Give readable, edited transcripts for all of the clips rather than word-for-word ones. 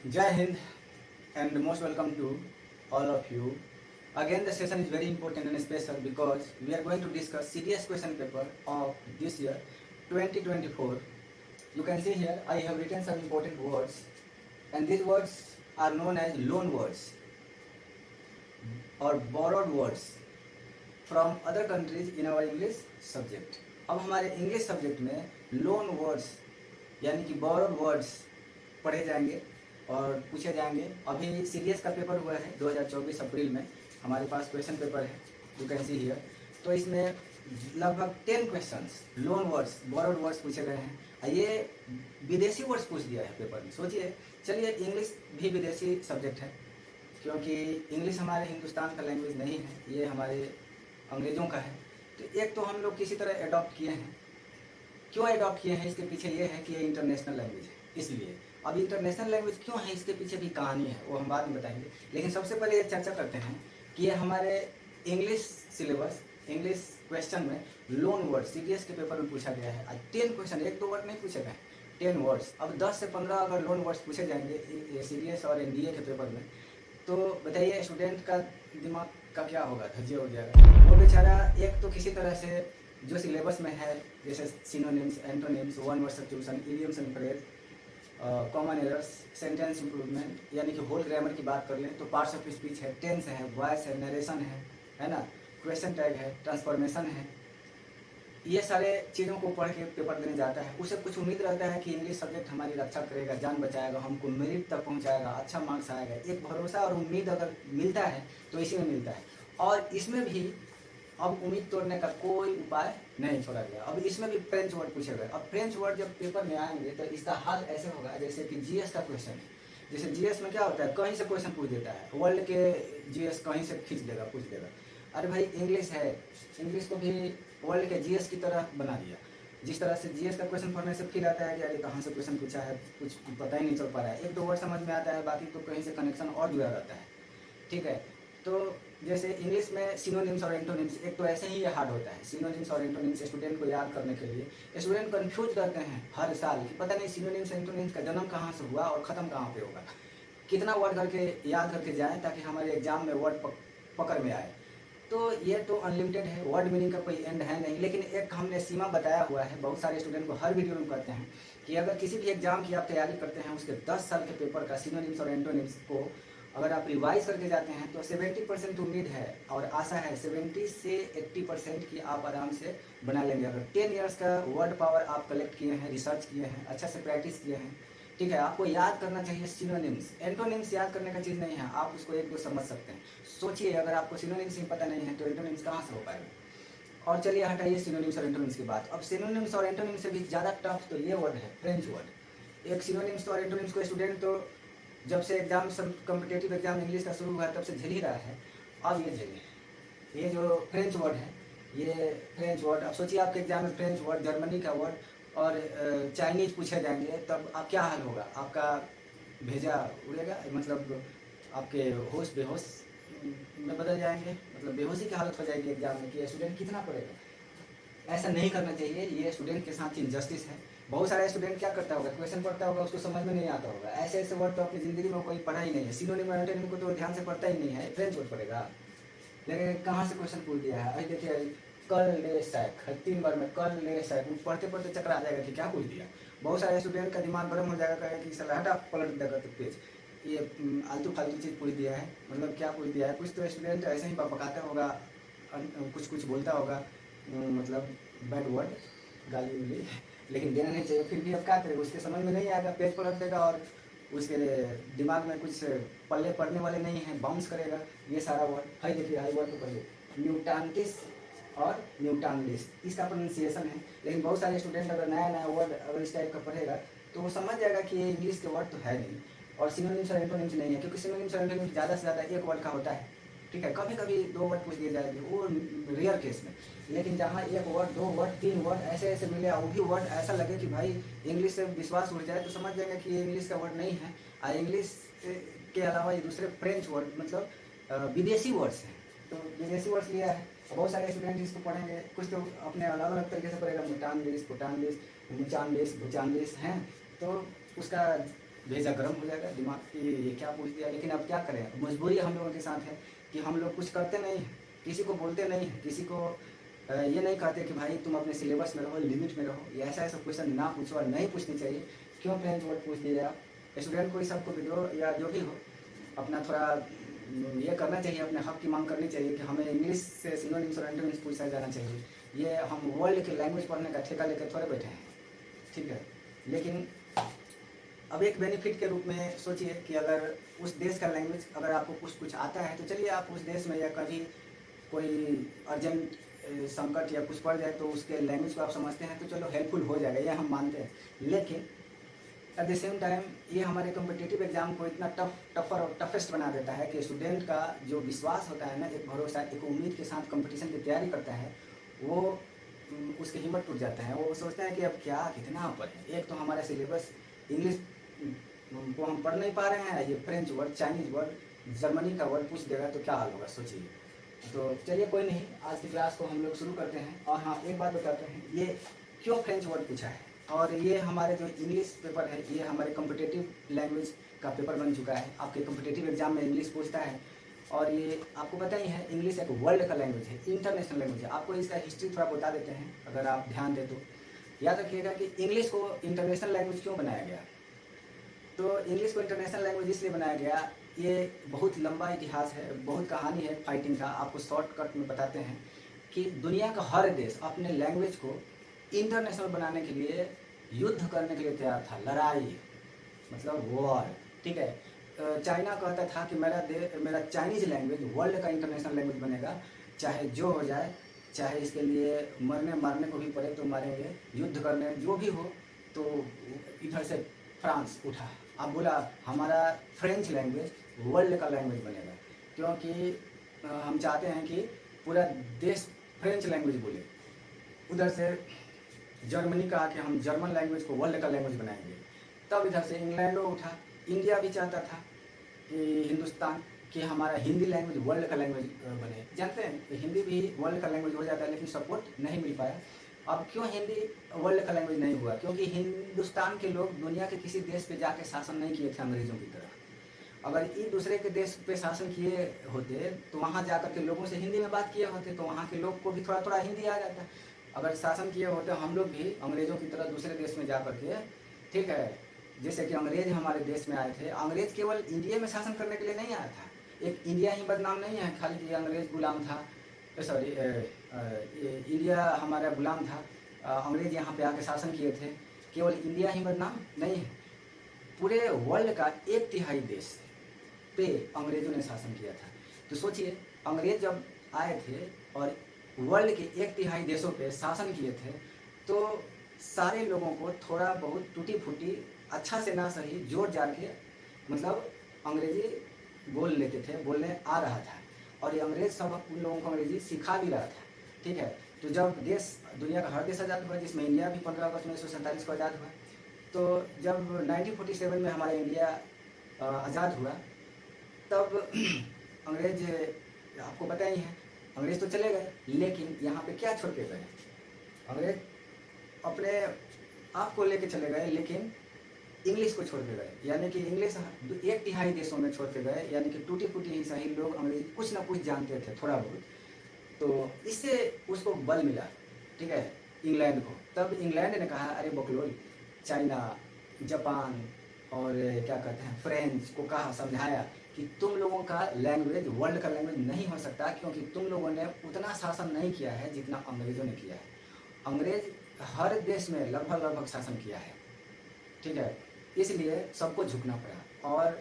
Jai Hind and most welcome to all of you. Again, the session is very important and special because we are going to discuss CTS question paper of this year 2024. You can see here I have written some important words, and these words are known as loan words or borrowed words from other countries in our English subject. अब हमारे English subject में loan words यानी कि borrowed words पढ़े जाएंगे और पूछे जाएंगे। अभी सीडीएस का पेपर हुआ है 2024 अप्रैल में, हमारे पास क्वेश्चन पेपर है, यू कैन सी हियर। तो इसमें लगभग 10 questions loan words borrowed words पूछे गए हैं। ये विदेशी वर्ड्स पूछ दिया है पेपर में, सोचिए। चलिए, इंग्लिश भी विदेशी सब्जेक्ट है क्योंकि इंग्लिश हमारे हिंदुस्तान का लैंग्वेज नहीं है, ये हमारे अंग्रेज़ों का है। तो एक तो हम लोग किसी तरह अडॉप्ट किए हैं। क्यों अडॉप्ट किए हैं, इसके पीछे ये है कि ये इंटरनेशनल लैंग्वेज है, इसलिए। अब इंटरनेशनल लैंग्वेज क्यों है, इसके पीछे भी कहानी है, वो हम बाद में बताएंगे। लेकिन सबसे पहले ये चर्चा करते हैं कि ये हमारे इंग्लिश सिलेबस, इंग्लिश क्वेश्चन में लोन वर्ड सीडीएस के पेपर में पूछा गया है। 10 क्वेश्चन, एक दो वर्ड नहीं पूछे गए, 10 वर्ड्स। अब 10 से 15 अगर लोन वर्ड्स पूछे जाएंगे सीडीएस और एनडीए के पेपर में, तो बताइए स्टूडेंट का दिमाग का क्या होगा, धज्जे हो जाएगा। वो बेचारा एक तो किसी तरह से जो सिलेबस में है, जैसे synonyms, antonyms, one word substitution, idioms and phrase, common errors, sentence improvement, यानी कि होल ग्रामर की बात कर लें तो पार्ट्स ऑफ स्पीच है, टेंस है, वॉइस है, नरेशन है ना, क्वेश्चन टैग है, ट्रांसफॉर्मेशन है। ये सारे चीज़ों को पढ़ के पेपर देने जाता है, उसे कुछ उम्मीद रहता है कि इंग्लिश सब्जेक्ट हमारी रक्षा करेगा, जान बचाएगा, हमको मेरिट तक पहुंचाएगा, अच्छा मार्क्स आएगा। एक भरोसा और उम्मीद अगर मिलता है तो इसी में मिलता है। और इसमें भी अब उम्मीद तोड़ने का कोई उपाय नहीं छोड़ा गया। अब इसमें भी फ्रेंच वर्ड पूछे गए। अब फ्रेंच वर्ड जब पेपर में आएंगे तो इसका हल ऐसे होगा जैसे कि जीएस का क्वेश्चन है। जैसे जीएस में क्या होता है, कहीं से क्वेश्चन पूछ देता है, वर्ल्ड के जीएस कहीं से खींच देगा, पूछ देगा। अरे भाई, इंग्लिश है, इंग्लिश को भी वर्ल्ड के जीएस की तरह बना दिया। जिस तरह से जीएस का क्वेश्चन पढ़ने से फील आता है कि अरे कहाँ से क्वेश्चन पूछा है, कुछ पता ही नहीं चल पा रहा है। एक दो वर्ड समझ में आता है, बाकी तो कहीं से कनेक्शन और जुड़ा रहता है, ठीक है। तो जैसे इंग्लिश में सिनोनिम्स और एंटोनिम्स, एक तो ऐसे ही ये हार्ड होता है। सिनोनिम्स और एंटोनिम्स स्टूडेंट को याद करने के लिए स्टूडेंट कंफ्यूज करते हैं हर साल कि पता नहीं सिनोनिम्स एंटोनिम्स का जन्म कहाँ से हुआ और ख़त्म कहाँ पे होगा। कितना वर्ड करके याद करके जाएँ ताकि हमारे एग्जाम में वर्ड पकड़ में आए। तो ये तो अनलिमिटेड है, वर्ड मीनिंग का कोई एंड है नहीं। लेकिन एक हमने सीमा बताया हुआ है, बहुत सारे स्टूडेंट को हर वीडियो में कहते हैं कि अगर किसी भी एग्जाम की आप तैयारी करते हैं, उसके 10 साल के पेपर का सिनोनिम्स और एंटोनिम्स को अगर आप रिवाइज करके जाते हैं तो 70% उम्मीद है और आशा है 70 से 80% की आप आराम से बना लेंगे। अगर 10 ईयर्स का वर्ड पावर आप कलेक्ट किए हैं, रिसर्च किए हैं, अच्छा से प्रैक्टिस किए हैं, ठीक है। आपको याद करना चाहिए सिनोनिम्स। एंटोनिम्स याद करने का चीज़ नहीं है, आप उसको एक दो समझ सकते हैं। सोचिए, अगर आपको सिनोनिम्स ही पता नहीं है तो एंटोनिम्स कहाँ से हो पाएगा। और चलिए हटाइए सिनोनिम्स और एंटोनिम्स की बात। अब सिनोनिम्स और एंटोनिम्स से भी ज़्यादा टफ तो ये वर्ड है, फ्रेंच वर्ड। एक सिनोनिम्स और एंटोनिम्स को स्टूडेंट तो जब से एग्जाम, सब कॉम्पिटेटिव एग्जाम इंग्लिश का शुरू हुआ है तब से झेल ही रहा है। अब ये झेलिए, ये जो फ्रेंच वर्ड है, ये फ्रेंच वर्ड। अब सोचिए आपके एग्जाम में फ्रेंच वर्ड, जर्मनी का वर्ड और चाइनीज पूछे जाएंगे, तब आप क्या हाल होगा, आपका भेजा उड़ेगा, मतलब आपके होश बेहोश में बदल जाएंगे, मतलब बेहोशी की हालत हो जाएगी एग्जाम में कि स्टूडेंट कितना पढ़ेगा। ऐसा नहीं करना चाहिए, ये स्टूडेंट के साथ इनजस्टिस है। बहुत सारे स्टूडेंट क्या करता होगा, क्वेश्चन पढ़ता होगा, उसको समझ में नहीं आता होगा। ऐसे ऐसे वर्ड तो अपनी ज़िंदगी में कोई पढ़ा ही नहीं है। सिनोनिम और एंटोनिम को तो ध्यान से पढ़ता ही नहीं है, फ्रेंच वर्ड पढ़ेगा। लेकिन कहाँ से क्वेश्चन पूछ दिया है, अभी देखिए, कल ले सैक 3 बार में, कल ले सैक, पढ़ते पढ़ते चक्कर आ जाएगा कि क्या पूछ दिया। बहुत सारे स्टूडेंट का दिमाग गर्म हो जाएगा, कहेगा कि सलाह हटा, पलट देगा तो पेज, ये आलतू फालतू चीज़ पूछ दिया है, मतलब क्या पूछ दिया है। कुछ तो स्टूडेंट ऐसे ही पकाता होगा, कुछ कुछ बोलता होगा, मतलब बैड वर्ड, गाली उली, लेकिन देना नहीं चाहिए। फिर भी अब क्या करेगा, उसके समझ में नहीं आएगा, पेज पलट देगा और उसके दिमाग में कुछ पल्ले पड़ने वाले नहीं हैं, बाउंस करेगा ये सारा वर्ड। है देखिए, हाई वर्ड को पढ़िए, म्यूटांटिस और म्यूटांडिस, इसका प्रोनाउंसिएशन है। लेकिन बहुत सारे स्टूडेंट अगर नया नया वर्ड अगर इस टाइप का पढ़ेगा तो वो समझ जाएगा कि ये इंग्लिश के वर्ड तो है नहीं और सिनोनिम्स और एंटोनिम्स नहीं है, क्योंकि सिनोनिम्स और एंटोनिम्स ज़्यादा से ज़्यादा एक वर्ड का होता है, ठीक है। कभी कभी 2 वर्ड पूछ दिए जाएंगे, वो रेयर केस में। लेकिन जहाँ 1 वर्ड, 2 वर्ड, 3 वर्ड ऐसे ऐसे मिले, वो भी वर्ड ऐसा लगे कि भाई इंग्लिश से विश्वास उड़ जाए, तो समझ जाएंगे कि ये इंग्लिश का वर्ड नहीं है। और इंग्लिश के अलावा ये दूसरे फ्रेंच वर्ड, मतलब विदेशी वर्ड्स हैं। तो विदेशी वर्ड्स लिया है, बहुत सारे स्टूडेंट इसको पढ़ेंगे, कुछ तो अपने अलग अलग तरीके से पढ़ेगा, मुटानलिस, पुटानलिस, मुचानलिस, बुचानलिस हैं। तो उसका भेजा गर्म हो जाएगा दिमाग कि ये क्या पूछ दिया। लेकिन अब क्या करें, मजबूरी हम लोगों के साथ है कि हम लोग कुछ करते नहीं हैं, किसी को बोलते नहीं हैं, किसी को ये नहीं कहते कि भाई तुम अपने सिलेबस में रहो, लिमिट में रहो, ये ऐसा ऐसा क्वेश्चन ना पूछो और नहीं पूछनी चाहिए। क्यों फ्रेंच वर्ड पूछ दिए आप? स्टूडेंट को ही सबको वीडियो या जो भी हो अपना थोड़ा ये करना चाहिए, अपने हक की मांग करनी चाहिए कि हमें इंग्लिश से सिनोनिम्स और एंटोनिम्स पूछा जाना चाहिए। ये हम वर्ल्ड के लैंग्वेज पढ़ने का ठेका लेकर थोड़े बैठे हैं, ठीक है। लेकिन अब एक बेनिफिट के रूप में सोचिए कि अगर उस देश का लैंग्वेज अगर आपको कुछ आता है तो चलिए आप उस देश में या कभी कोई अर्जेंट संकट या कुछ पड़ जाए तो उसके लैंग्वेज को आप समझते हैं तो चलो हेल्पफुल हो जाएगा, ये हम मानते हैं। लेकिन एट द सेम टाइम ये हमारे कॉम्पिटिटिव एग्जाम को इतना टफर और टफेस्ट बना देता है कि स्टूडेंट का जो विश्वास होता है ना, एक भरोसा, एक उम्मीद के साथ कंपटीशन की तैयारी करता है, वो उसकी हिम्मत टूट जाता है। वो सोचता है कि अब क्या कितना पढ़ें, एक तो हमारा सिलेबस इंग्लिश को हम पढ़ नहीं पा रहे हैं, ये French word, Chinese word, Germany का वर्ड पूछ देगा तो क्या हाल होगा सोचिए। तो चलिए कोई नहीं, आज की क्लास को हम लोग शुरू करते हैं। और हाँ, एक बात बताते हैं, ये क्यों फ्रेंच वर्ड पूछा है, और ये हमारे जो इंग्लिश पेपर है ये हमारे कॉम्पिटिटिव लैंग्वेज का पेपर बन चुका है। आपके कॉम्पिटिटिव एग्जाम में इंग्लिश पूछता है, और ये आपको पता ही है इंग्लिश एक वर्ल्ड का लैंग्वेज है, इंटरनेशनल लैंग्वेज है। आपको इसका हिस्ट्री थोड़ा बता देते हैं अगर आप ध्यान दें तो। याद रखिएगा कि इंग्लिश को इंटरनेशनल लैंग्वेज क्यों बनाया गया। तो इंग्लिश को इंटरनेशनल लैंग्वेज इसलिए बनाया गया, ये बहुत लंबा इतिहास है, बहुत कहानी है फाइटिंग का। आपको शॉर्टकट में बताते हैं कि दुनिया का हर देश अपने लैंग्वेज को इंटरनेशनल बनाने के लिए युद्ध करने के लिए तैयार था, लड़ाई मतलब वॉर, ठीक है। चाइना कहता था कि मेरा चाइनीज़ लैंग्वेज वर्ल्ड का इंटरनेशनल लैंग्वेज बनेगा, चाहे जो हो जाए, चाहे इसके लिए मारने को भी पड़े तो मारेंगे, युद्ध करने जो भी हो। तो इधर से फ्रांस उठा, अब बोला हमारा फ्रेंच लैंग्वेज वर्ल्ड का लैंग्वेज बनेगा, क्योंकि हम चाहते हैं कि पूरा देश फ्रेंच लैंग्वेज बोले। उधर से जर्मनी कहा कि हम जर्मन लैंग्वेज को वर्ल्ड का लैंग्वेज बनाएंगे। तब इधर से इंग्लैंडो उठा, इंडिया भी चाहता था कि हिंदुस्तान कि हमारा हिंदी लैंग्वेज वर्ल्ड का लैंग्वेज बने। जानते हैं हिंदी भी वर्ल्ड का लैंग्वेज हो जाता है, लेकिन सपोर्ट नहीं मिल पाया। अब क्यों हिंदी वर्ल्ड का लैंग्वेज नहीं हुआ? क्योंकि हिंदुस्तान के लोग दुनिया के किसी देश पे जाके शासन नहीं किए थे अंग्रेज़ों की तरह। अगर एक दूसरे के देश पे शासन किए होते तो वहाँ जाकर के लोगों से हिंदी में बात किए होते तो वहाँ के लोग को भी थोड़ा थोड़ा हिंदी आ जाता। अगर शासन किए होते हम लोग भी अंग्रेज़ों की तरह दूसरे देश में जा कर के, ठीक है, जैसे कि अंग्रेज हमारे देश में आए थे। अंग्रेज केवल इंडिया में शासन करने के लिए नहीं आया था, एक इंडिया ही बदनाम नहीं है खाली कि अंग्रेज गुलाम था, सॉरी इंडिया हमारा गुलाम था, अंग्रेज यहाँ पे आके शासन किए थे, केवल इंडिया ही बदनाम नहीं है, पूरे वर्ल्ड का 1/3 देश पे अंग्रेजों ने शासन किया था। तो सोचिए अंग्रेज जब आए थे और वर्ल्ड के 1/3 देशों पे शासन किए थे, तो सारे लोगों को थोड़ा बहुत टूटी फूटी, अच्छा से ना सही, जोर जार के मतलब अंग्रेजी बोल लेते थे, बोलने आ रहा था, और ये अंग्रेज सब उन लोगों को अंग्रेजी सिखा भी रहा था, ठीक है। तो जब देश, दुनिया का हर देश आज़ाद हुआ, जिसमें इंडिया भी 15 अगस्त 1947 को आज़ाद हुआ, तो जब 1947 में हमारा इंडिया आज़ाद हुआ, तब अंग्रेज, आपको पता ही है, अंग्रेज तो चले गए, लेकिन यहाँ पे क्या छोड़ के गए? अंग्रेज अपने आप को लेके चले गए, लेकिन इंग्लिश को छोड़ के गए, यानी कि इंग्लिश 1/3 देशों में छोड़ के गए, यानी कि टूटी फूटी ही सही लोग अंग्रेजी कुछ ना कुछ जानते थे थोड़ा बहुत। तो इससे उसको बल मिला, ठीक है, इंग्लैंड को। तब इंग्लैंड ने कहा अरे बकलोल, चाइना, जापान और क्या कहते हैं फ्रेंच को कहा, समझाया कि तुम लोगों का लैंग्वेज वर्ल्ड का लैंग्वेज नहीं हो सकता, क्योंकि तुम लोगों ने उतना शासन नहीं किया है जितना अंग्रेज़ों ने किया है। अंग्रेज हर देश में लगभग शासन किया है, ठीक है, इसलिए सबको झुकना पड़ा। और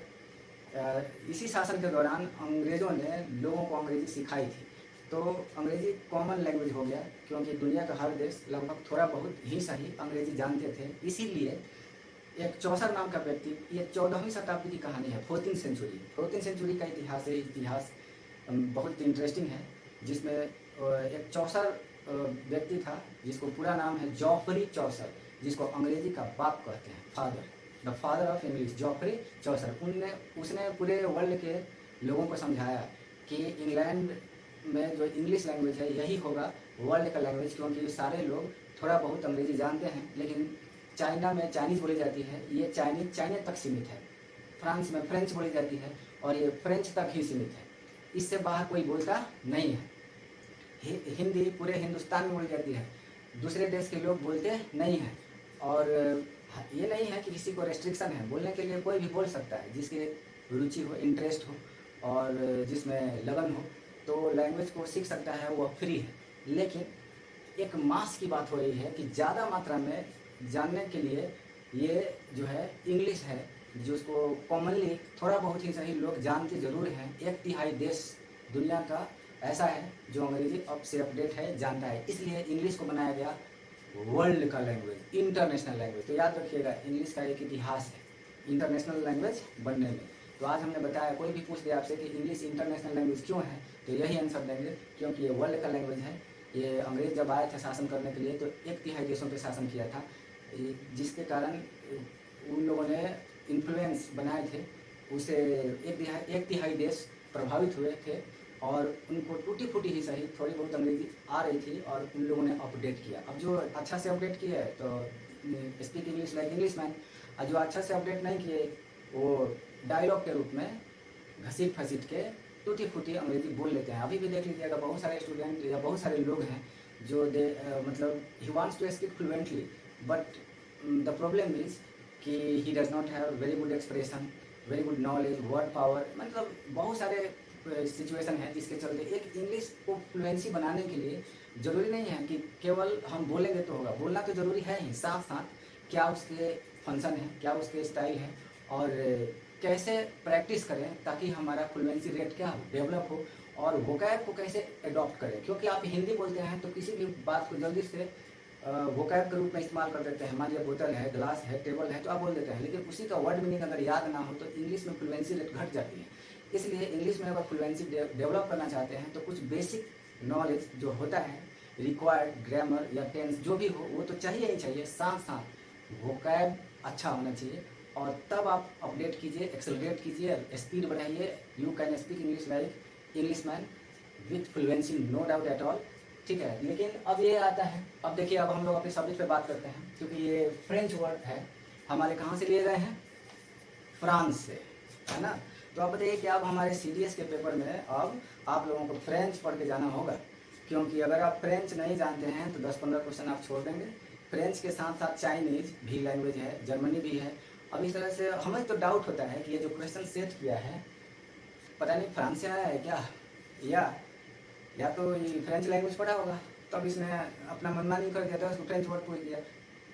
इसी शासन के दौरान अंग्रेज़ों ने लोगों को अंग्रेजी सिखाई थी, तो अंग्रेजी कॉमन लैंग्वेज हो गया, क्योंकि दुनिया का हर देश लगभग थोड़ा बहुत ही सही अंग्रेजी जानते थे। इसीलिए एक चौसर नाम का व्यक्ति, ये 14वीं शताब्दी की कहानी है, 14th सेंचुरी का इतिहास है। इतिहास बहुत इंटरेस्टिंग है, जिसमें एक चौसर व्यक्ति था जिसको पूरा नाम है जॉफरी चौसर, जिसको अंग्रेजी का बाप कहते हैं, father, the father of English, Geoffrey Chaucer. उसने पूरे वर्ल्ड के लोगों को समझाया कि इंग्लैंड में जो इंग्लिश लैंग्वेज है यही होगा वर्ल्ड का लैंग्वेज, क्योंकि सारे लोग थोड़ा बहुत अंग्रेजी जानते हैं, लेकिन चाइना में चाइनीज़ बोली जाती है, ये चाइना तक सीमित है। फ्रांस में फ्रेंच बोली जाती है और ये फ्रेंच तक ही सीमित है, इससे बाहर कोई बोलता नहीं है। हिंदी पूरे हिंदुस्तान में बोली जाती है, दूसरे देश के लोग बोलते नहीं हैं। और ये नहीं है कि किसी को रेस्ट्रिक्शन है, बोलने के लिए कोई भी बोल सकता है, जिसकी रुचि हो, इंटरेस्ट हो और जिसमें लगन हो तो लैंग्वेज को सीख सकता है, वो फ्री है। लेकिन एक मास की बात हो रही है कि ज़्यादा मात्रा में जानने के लिए ये जो है इंग्लिश है, जिसको कॉमनली थोड़ा बहुत ही सही लोग जानते ज़रूर हैं। 1/3 देश दुनिया का ऐसा है जो अंग्रेजी अब से अपडेट है, जानता है, इसलिए इंग्लिश को बनाया गया वर्ल्ड का लैंग्वेज, इंटरनेशनल लैंग्वेज। तो याद रखिएगा, इंग्लिश का एक इतिहास है इंटरनेशनल लैंग्वेज बनने में। तो आज हमने बताया, कोई भी पूछ दे आपसे कि इंग्लिश इंटरनेशनल लैंग्वेज क्यों है, तो यही आंसर देंगे, क्योंकि ये वर्ल्ड का लैंग्वेज है। ये अंग्रेज जब आए थे शासन करने के लिए तो 1/3 देशों पे शासन किया था, जिसके कारण उन लोगों ने इन्फ्लुएंस बनाए थे, उसे 1/3 देश प्रभावित हुए थे और उनको टूटी फूटी ही सही थोड़ी बहुत अंग्रेजी आ रही थी और उन लोगों ने अपडेट किया। अब जो अच्छा से अपडेट किया है तो speak English like English man, और जो अच्छा से अपडेट नहीं किए वो डायलॉग के रूप में घसीट फसीट के टूटी फूटी अंग्रेजी बोल लेते हैं। अभी भी देख लीजिएगा, बहुत सारे स्टूडेंट या बहुत सारे लोग हैं जो मतलब he wants to speak fluently, but the problem is कि he does not have very good expression, very good knowledge, word power, मतलब बहुत सारे सिचुएशन है जिसके चलते एक इंग्लिश को फ्लुएंसी बनाने के लिए ज़रूरी नहीं है कि केवल हम बोलेंगे तो होगा, बोलना तो ज़रूरी है ही, साथ साथ क्या उसके फंक्शन है, क्या उसके स्टाइल है और कैसे प्रैक्टिस करें ताकि हमारा फ्लुएंसी रेट क्या हो, डेवलप हो, और वोकैब को कैसे अडॉप्ट करें। क्योंकि आप हिंदी बोलते हैं तो किसी भी बात को जल्दी से वोकैब के रूप में इस्तेमाल कर देते हैं। मान लिया बोतल है, ग्लास है, टेबल है, तो आप बोल देते हैं, लेकिन उसी का वर्ड मीनिंग अगर याद ना हो तो इंग्लिश में फ्लुएंसी रेट घट जाती है। इसलिए इंग्लिश में अगर फ्लुएंसी डेवलप करना चाहते हैं तो कुछ बेसिक नॉलेज जो होता है, रिक्वायर्ड ग्रामर या टेंस जो भी हो, वो तो चाहिए ही चाहिए, साथ साथ वोकैब अच्छा होना चाहिए। और तब आप अपडेट कीजिए, एक्सेलरेट कीजिए, स्पीड बढ़ाइए। You can speak English like English man with fluency, no doubt at all, ठीक है। लेकिन अब ये आता है, अब देखिए, अब हम लोग अपने सब्जेक्ट पे बात करते हैं, क्योंकि ये फ्रेंच वर्ड है, हमारे कहाँ से लिए गए हैं, फ्रांस से, है ना। तो आप बताइए कि अब हमारे CDS के पेपर में अब आप लोगों को फ्रेंच पढ़ के जाना होगा, क्योंकि अगर आप फ्रेंच नहीं जानते हैं तो 10-15 क्वेश्चन आप छोड़ देंगे। फ्रेंच के साथ साथ चाइनीज भी लैंग्वेज है, जर्मनी भी है। अब इस तरह से हमें तो डाउट होता है कि ये जो क्वेश्चन सेट किया है, पता नहीं फ्रांस से आया है क्या, या तो ये फ्रेंच लैंग्वेज पढ़ा होगा, तब इसने अपना मनमानी कर दिया था, उसको फ्रेंच वर्ड पूछ दिया।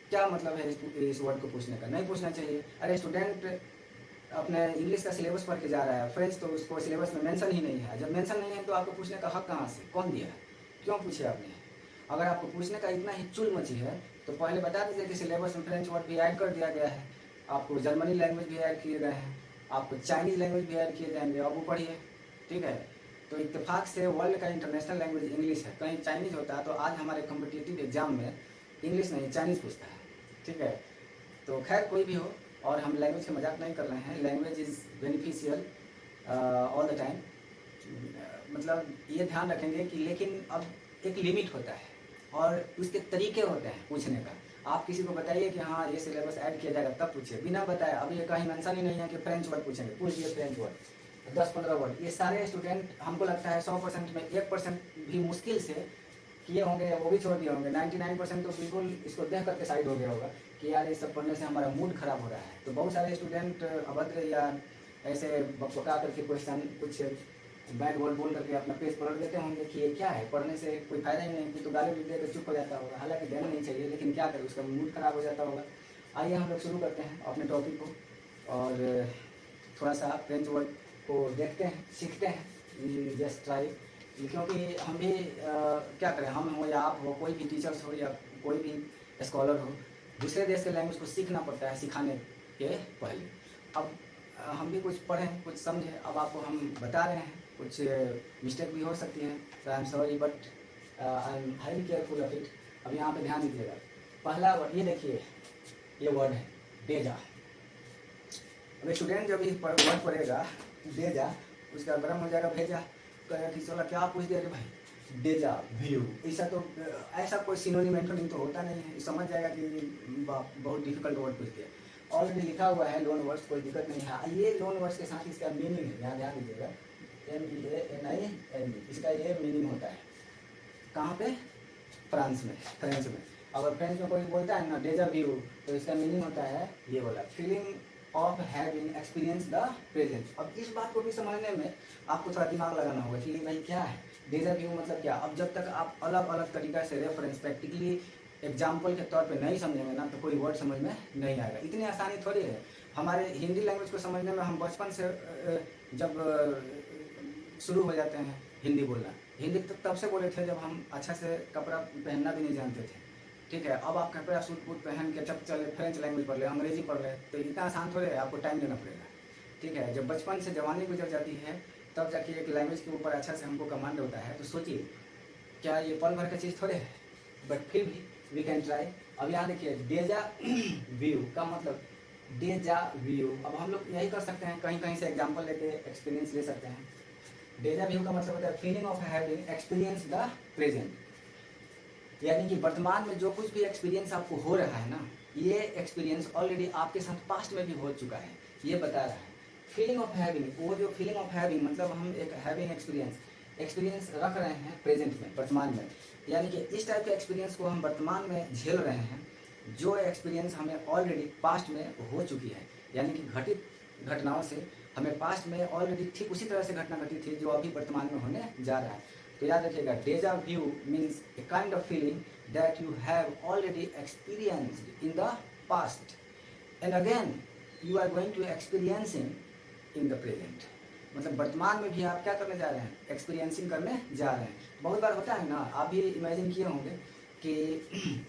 क्या मतलब है इस वर्ड को पूछने का, नहीं पूछना चाहिए। अरे स्टूडेंट अपने इंग्लिश का सिलेबस पढ़ के जा रहा है, फ्रेंच तो उसको सिलेबस में मेंशन ही नहीं है। जब मेंशन नहीं है तो आपको पूछने का हक कहाँ से, कौन दिया है, क्यों पूछे आपने। अगर आपको पूछने का इतना ही चुल मची है तो पहले बता दीजिए कि सिलेबस में फ्रेंच वर्ड भी ऐड कर दिया गया है, आपको जर्मनी लैंग्वेज भी ऐड किए गए हैं, आपको चाइनीज़ लैंग्वेज भी ऐड किए जाएंगे, अब वो पढ़िए, ठीक है। तो इत्तेफाक से वर्ल्ड का इंटरनेशनल लैंग्वेज इंग्लिश है। कहीं चाइनीज़ होता तो आज हमारे कॉम्पिटिटिव एग्जाम में इंग्लिश नहीं चाइनीज़ पूछता है, ठीक है। तो खैर कोई भी हो, और हम लैंग्वेज के मजाक नहीं कर रहे हैं, language is beneficial all the time. मतलब ये ध्यान रखेंगे कि लेकिन अब एक लिमिट होता है और उसके तरीके होते हैं पूछने का। आप किसी को बताइए कि हाँ ये सिलेबस ऐड किया जाएगा तब पूछिए, बिना बताए। अभी ये कहीं मेंशन ही नहीं है कि फ्रेंच वर्ड पूछेंगे, पूछिए फ्रेंच वर्ड 10-15 वर्ड। ये सारे स्टूडेंट, हमको लगता है 100% में 1% भी मुश्किल से किए होंगे, वो भी छोड़ दिए होंगे। 99% तो बिल्कुल इसको देख करके साइड हो गया होगा कि यार ये सब पढ़ने से हमारा मूड खराब हो रहा है। तो बहुत सारे स्टूडेंट अभद्र या ऐसे बकबका करके क्वेश्चन कुछ बैड वर्ड बोल करके अपना पेज पलट देते होंगे कि ये क्या है, पढ़ने से कोई फायदा ही नहीं, कोई तो गाली दे कर चुप हो जाता होगा। हालांकि देना नहीं चाहिए, लेकिन क्या करें, उसका मूड खराब हो जाता होगा। आइए हम लोग शुरू करते हैं अपने टॉपिक को और थोड़ा सा फ्रेंच वर्ड को देखते हैं, सीखते हैं, जस्ट ट्राई। क्योंकि हम भी क्या करें, हम हो या आप हो, कोई भी टीचर्स हो या कोई भी स्कॉलर हो, दूसरे देश के लैंग्वेज को सीखना पड़ता है सिखाने के पहले। अब हम भी कुछ पढ़ें, कुछ समझें, अब आपको हम बता रहे हैं, कुछ मिस्टेक भी हो सकती है, तो I am sorry, but I am highly careful of it. अब यहाँ पे ध्यान दीजिएगा, पहला वर्ड ये देखिए, ये वर्ड है डेजा। अब स्टूडेंट जब इस वर्ड पढ़ेगा डेजा, उसका गर्म हो जाएगा भेजा, कहेगा कि चलो क्या पूछ दिया रे भाई, डेजा व्यू, ऐसा कोई सिनोनिम तो होता नहीं है, समझ जाएगा कि बहुत डिफिकल्ट वर्ड पूछ दिया। ऑलरेडी लिखा हुआ है लोन वर्ड्स, कोई दिक्कत नहीं है। ये लोन वर्ड्स के साथ इसका मीनिंग है, यहाँ ध्यान दीजिएगा, MEANING, इसका ये मीनिंग होता है। कहाँ पे? फ्रांस में, फ्रेंच में। अगर फ्रेंच में कोई बोलता है ना डेजा व्यू, तो इसका मीनिंग होता है ये बोला, feeling of having experience the present. अब इस बात को भी समझने में आपको थोड़ा दिमाग लगाना होगा कि भाई क्या है डेजा व्यू, मतलब क्या। अब जब तक आप अलग अलग तरीका से रेफरेंस प्रैक्टिकली एग्जाम्पल के तौर पे नहीं समझेंगे ना, तो कोई वर्ड समझ में नहीं आएगा। इतनी आसानी थोड़ी है। हमारे हिंदी लैंग्वेज को समझने में हम बचपन से जब शुरू हो जाते हैं हिंदी बोलना, हिंदी तब से बोले थे जब हम अच्छा से कपड़ा पहनना भी नहीं जानते थे, ठीक है। अब आप कपड़ा सूट बूट पहन के जब चले फ्रेंच लैंग्वेज पढ़ ले, अंग्रेजी पढ़ ले, तो इतना आसान थोड़े है, आपको टाइम देना पड़ेगा, ठीक है। जब बचपन से जवानी गुजर जाती है तब जाके एक लैंग्वेज के ऊपर अच्छा से हमको कमांड होता है। तो सोचिए, क्या ये पल भर का चीज़ थोड़े है, बट फिर भी वी कैन ट्राई। अब यहाँ देखिए, डेजा व्यू का मतलब डेजा व्यू। अब हम लोग यही कर सकते हैं, कहीं कहीं से एग्जाम्पल लेके एक्सपीरियंस ले सकते हैं। डेजा व्यू का मतलब होता है feeling of having experience the present, यानी कि वर्तमान में जो कुछ भी एक्सपीरियंस आपको हो रहा है ना, ये एक्सपीरियंस ऑलरेडी आपके साथ पास्ट में भी हो चुका है, ये बता रहा है। फीलिंग ऑफ हैविंग, वो जो फीलिंग ऑफ हैविंग मतलब हम एक हैविंग एक्सपीरियंस रख रहे हैं प्रेजेंट में, वर्तमान में, यानी कि इस टाइप के एक्सपीरियंस को हम वर्तमान में झेल रहे हैं, जो एक्सपीरियंस हमें ऑलरेडी पास्ट में हो चुकी है, यानी कि घटित घटनाओं से हमें पास्ट में ऑलरेडी ठीक उसी तरह से घटना घटी थी जो अभी वर्तमान में होने जा रहा है। तो याद रखिएगा, deja vu means a kind of feeling that you have already experienced in the past and again you are going to experiencing in the present. मतलब वर्तमान में भी आप क्या करने जा रहे हैं, एक्सपीरियंसिंग करने जा रहे हैं। बहुत बार होता है ना, आप भी इमेजिन किए होंगे कि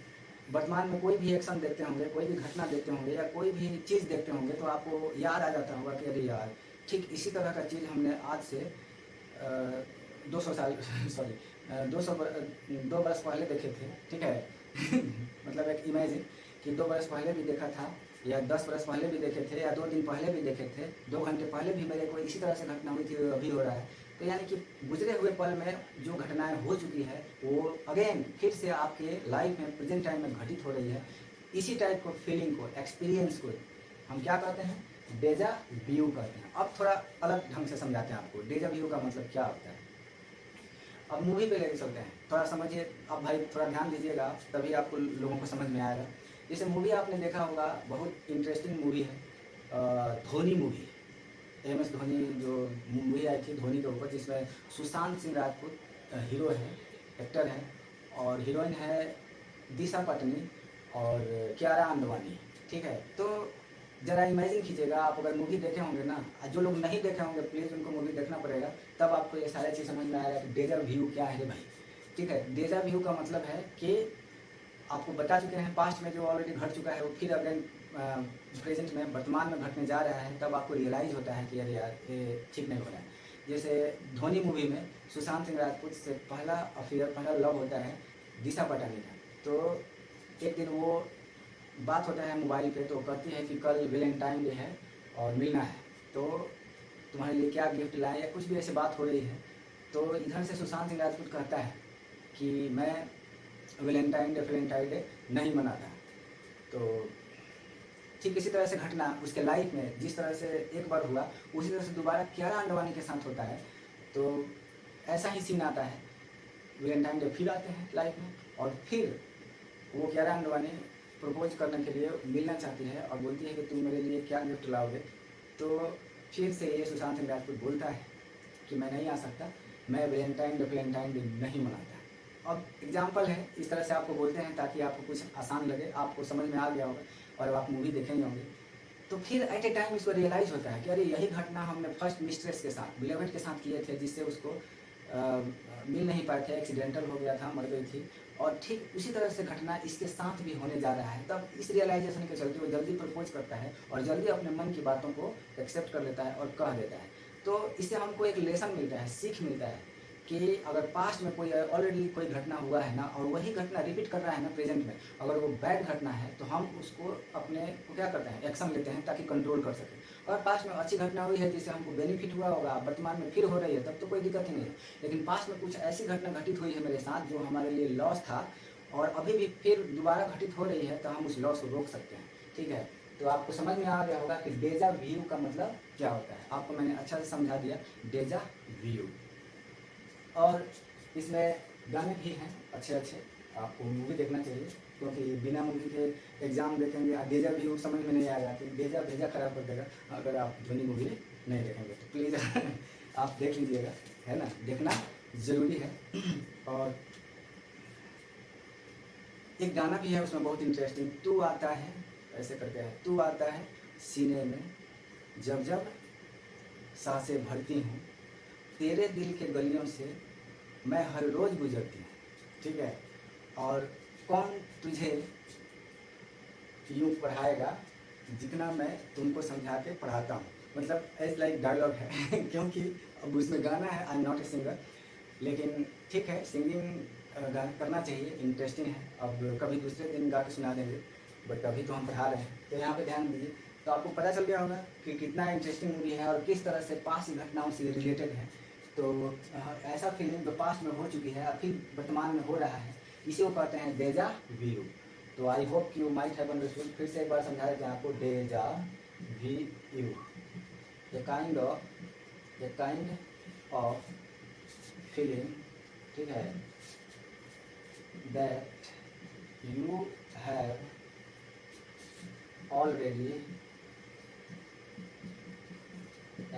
वर्तमान में कोई भी एक्शन देखते होंगे, कोई भी घटना देखते होंगे या कोई भी चीज़ देखते होंगे, तो आपको याद आ जाता होगा कि अरे यार, ठीक इसी तरह का चीज़ हमने आज से 200 साल सॉरी 2 बरस पहले देखे थे, ठीक है। मतलब एक इमेजिन कि 2 बरस पहले भी देखा था, या 10 बरस पहले भी देखे थे, या 2 दिन पहले भी देखे थे, 2 घंटे पहले भी मेरे को इसी तरह से घटना हुई थी, अभी हो रहा है। तो यानी कि गुजरे हुए पल में जो घटनाएं हो चुकी है वो अगेन फिर से आपके लाइफ में प्रेजेंट टाइम में घटित हो रही है। इसी टाइप को फीलिंग को, एक्सपीरियंस को हम क्या कहते हैं, डेजा व्यू कहते हैं। अब थोड़ा अलग ढंग से समझाते हैं आपको डेजा व्यू का मतलब क्या होता है। अब मूवी पे लेके चलते हैं, थोड़ा समझिए। अब भाई थोड़ा ध्यान दीजिएगा, तभी आपको लोगों को समझ में आएगा। जैसे मूवी आपने देखा होगा, बहुत इंटरेस्टिंग मूवी है धोनी मूवी, MS धोनी जो मूवी आई थी धोनी के ऊपर, जिसमें सुशांत सिंह राजपूत हीरो है, एक्टर है, और हीरोइन है दिशा पटनी और कियारा आडवाणी, ठीक है। तो जरा इमेजिन कीजिएगा, आप अगर मूवी देखे होंगे ना, जो लोग नहीं देखे होंगे प्लीज़ उनको मूवी देखना पड़ेगा, तब आपको ये सारी चीज़ समझ में आएगा कि डेजा व्यू क्या है भाई, ठीक है। डेजा व्यू का मतलब है कि आपको बता चुके हैं पास्ट में जो ऑलरेडी घट चुका है वो फिर अगेन प्रेजेंट में वर्तमान में घटने जा रहा है, तब आपको रियलाइज़ होता है कि अरे यार ये ठीक नहीं हो रहा है। जैसे धोनी मूवी में सुशांत सिंह राजपूत से पहला अफेयर, पहला लव होता है दिशा पटानी का। तो एक दिन वो बात होता है मोबाइल पे, तो कहती है कि कल वैलेंटाइन डे है और मिलना है, तो तुम्हारे लिए क्या गिफ्ट लाएं, या कुछ भी ऐसी बात हो रही है। तो इधर से सुशांत सिंह राजपूत कहता है कि मैं वैलेंटाइन डे नहीं मनाता। तो ठीक इसी तरह से घटना उसके लाइफ में जिस तरह से एक बार हुआ, उसी तरह से दोबारा कियारा आडवाणी के साथ होता है। तो ऐसा ही सीन आता है, वैलेंटाइन डे फिर आते हैं लाइफ में, और फिर वो कियारा आडवाणी प्रपोज करने के लिए मिलना चाहती है और बोलती है कि तुम मेरे लिए क्या गिफ्ट लाओगे। तो फिर से ये सुशांत सिंह राजपूत बोलता है कि मैं नहीं आ सकता, मैं वैलेंटाइन डे नहीं मनाता। अब एग्जाम्पल है, इस तरह से आपको बोलते हैं ताकि आपको कुछ आसान लगे, आपको समझ में आ गया होगा और आप मूवी देखेंगे होंगे। तो फिर एट ए टाइम इसको रियलाइज़ होता है कि अरे यही घटना हमने फर्स्ट मिस्ट्रेस के साथ, बिलेवेड के साथ किए थे, जिससे उसको मिल नहीं पाए थे, एक्सीडेंटल हो गया था, मर गई थी, और ठीक उसी तरह से घटना इसके साथ भी होने जा रहा है। तब इस रियलाइजेशन के चलते वो जल्दी प्रपोज करता है और जल्दी अपने मन की बातों को एक्सेप्ट कर लेता है और कह देता है। तो इससे हमको एक लेसन मिलता है, सीख मिलता है कि अगर पास्ट में कोई ऑलरेडी कोई घटना हुआ है ना और वही घटना रिपीट कर रहा है ना प्रेजेंट में, अगर वो बैड घटना है तो हम उसको अपने को क्या करते हैं, एक्शन लेते हैं ताकि कंट्रोल कर सकें। अगर पास्ट में अच्छी घटना हुई है जिससे हमको बेनिफिट हुआ होगा, वर्तमान में फिर हो रही है, तब तो कोई दिक्कत ही नहीं है। लेकिन पास्ट में कुछ ऐसी घटना घटित हुई है मेरे साथ जो हमारे लिए लॉस था और अभी भी फिर दोबारा घटित हो रही है, तो हम उस लॉस को रोक सकते हैं। ठीक है, तो आपको समझ में आ गया होगा कि डेजा व्यू का मतलब क्या होता है। आपको मैंने अच्छा से समझा दिया डेजा व्यू। और इसमें गाने भी हैं अच्छे अच्छे, आपको मूवी देखना चाहिए, क्योंकि बिना मूवी के एग्जाम देखेंगे डेजा व्यू समझ में नहीं आएगा, तो डेजा भेजा खराब कर देगा अगर आप ध्वनि मूवी नहीं देखेंगे। तो प्लीज़ आप देख लीजिएगा, है ना, देखना ज़रूरी है। और एक गाना भी है उसमें बहुत इंटरेस्टिंग, तू आता है, ऐसे करके है, तू आता है सीने में जब जब सांसें भरती हूँ, तेरे दिल के गलियों से मैं हर रोज़ गुजरती हूँ। ठीक है, और कौन तुझे यूँ पढ़ाएगा जितना मैं तुमको समझा के पढ़ाता हूँ। मतलब एज लाइक डायलॉग है क्योंकि अब उसमें गाना है, I am not a singer, लेकिन ठीक है सिंगिंग करना चाहिए, इंटरेस्टिंग है। अब कभी दूसरे दिन गा के सुना देंगे, बट अभी तो हम पढ़ा रहे हैं, तो यहाँ पे ध्यान दीजिए। तो आपको पता चल गया होगा कि कितना इंटरेस्टिंग मूवी है और किस तरह से पास्ट घटनाओं से रिलेटेड है। तो ऐसा फीलिंग जो पास्ट में हो चुकी है अब फिर वर्तमान में हो रहा है, इसी को कहते हैं डेजा व्यू। तो I hope you might have understood. फिर से एक बार समझा देते हैं आपको, deja vu a kind of feeling, ठीक है, that you have already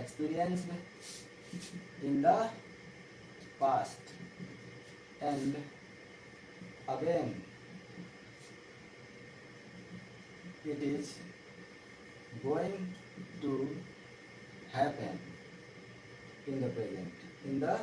experienced in the past and again it is going to happen in the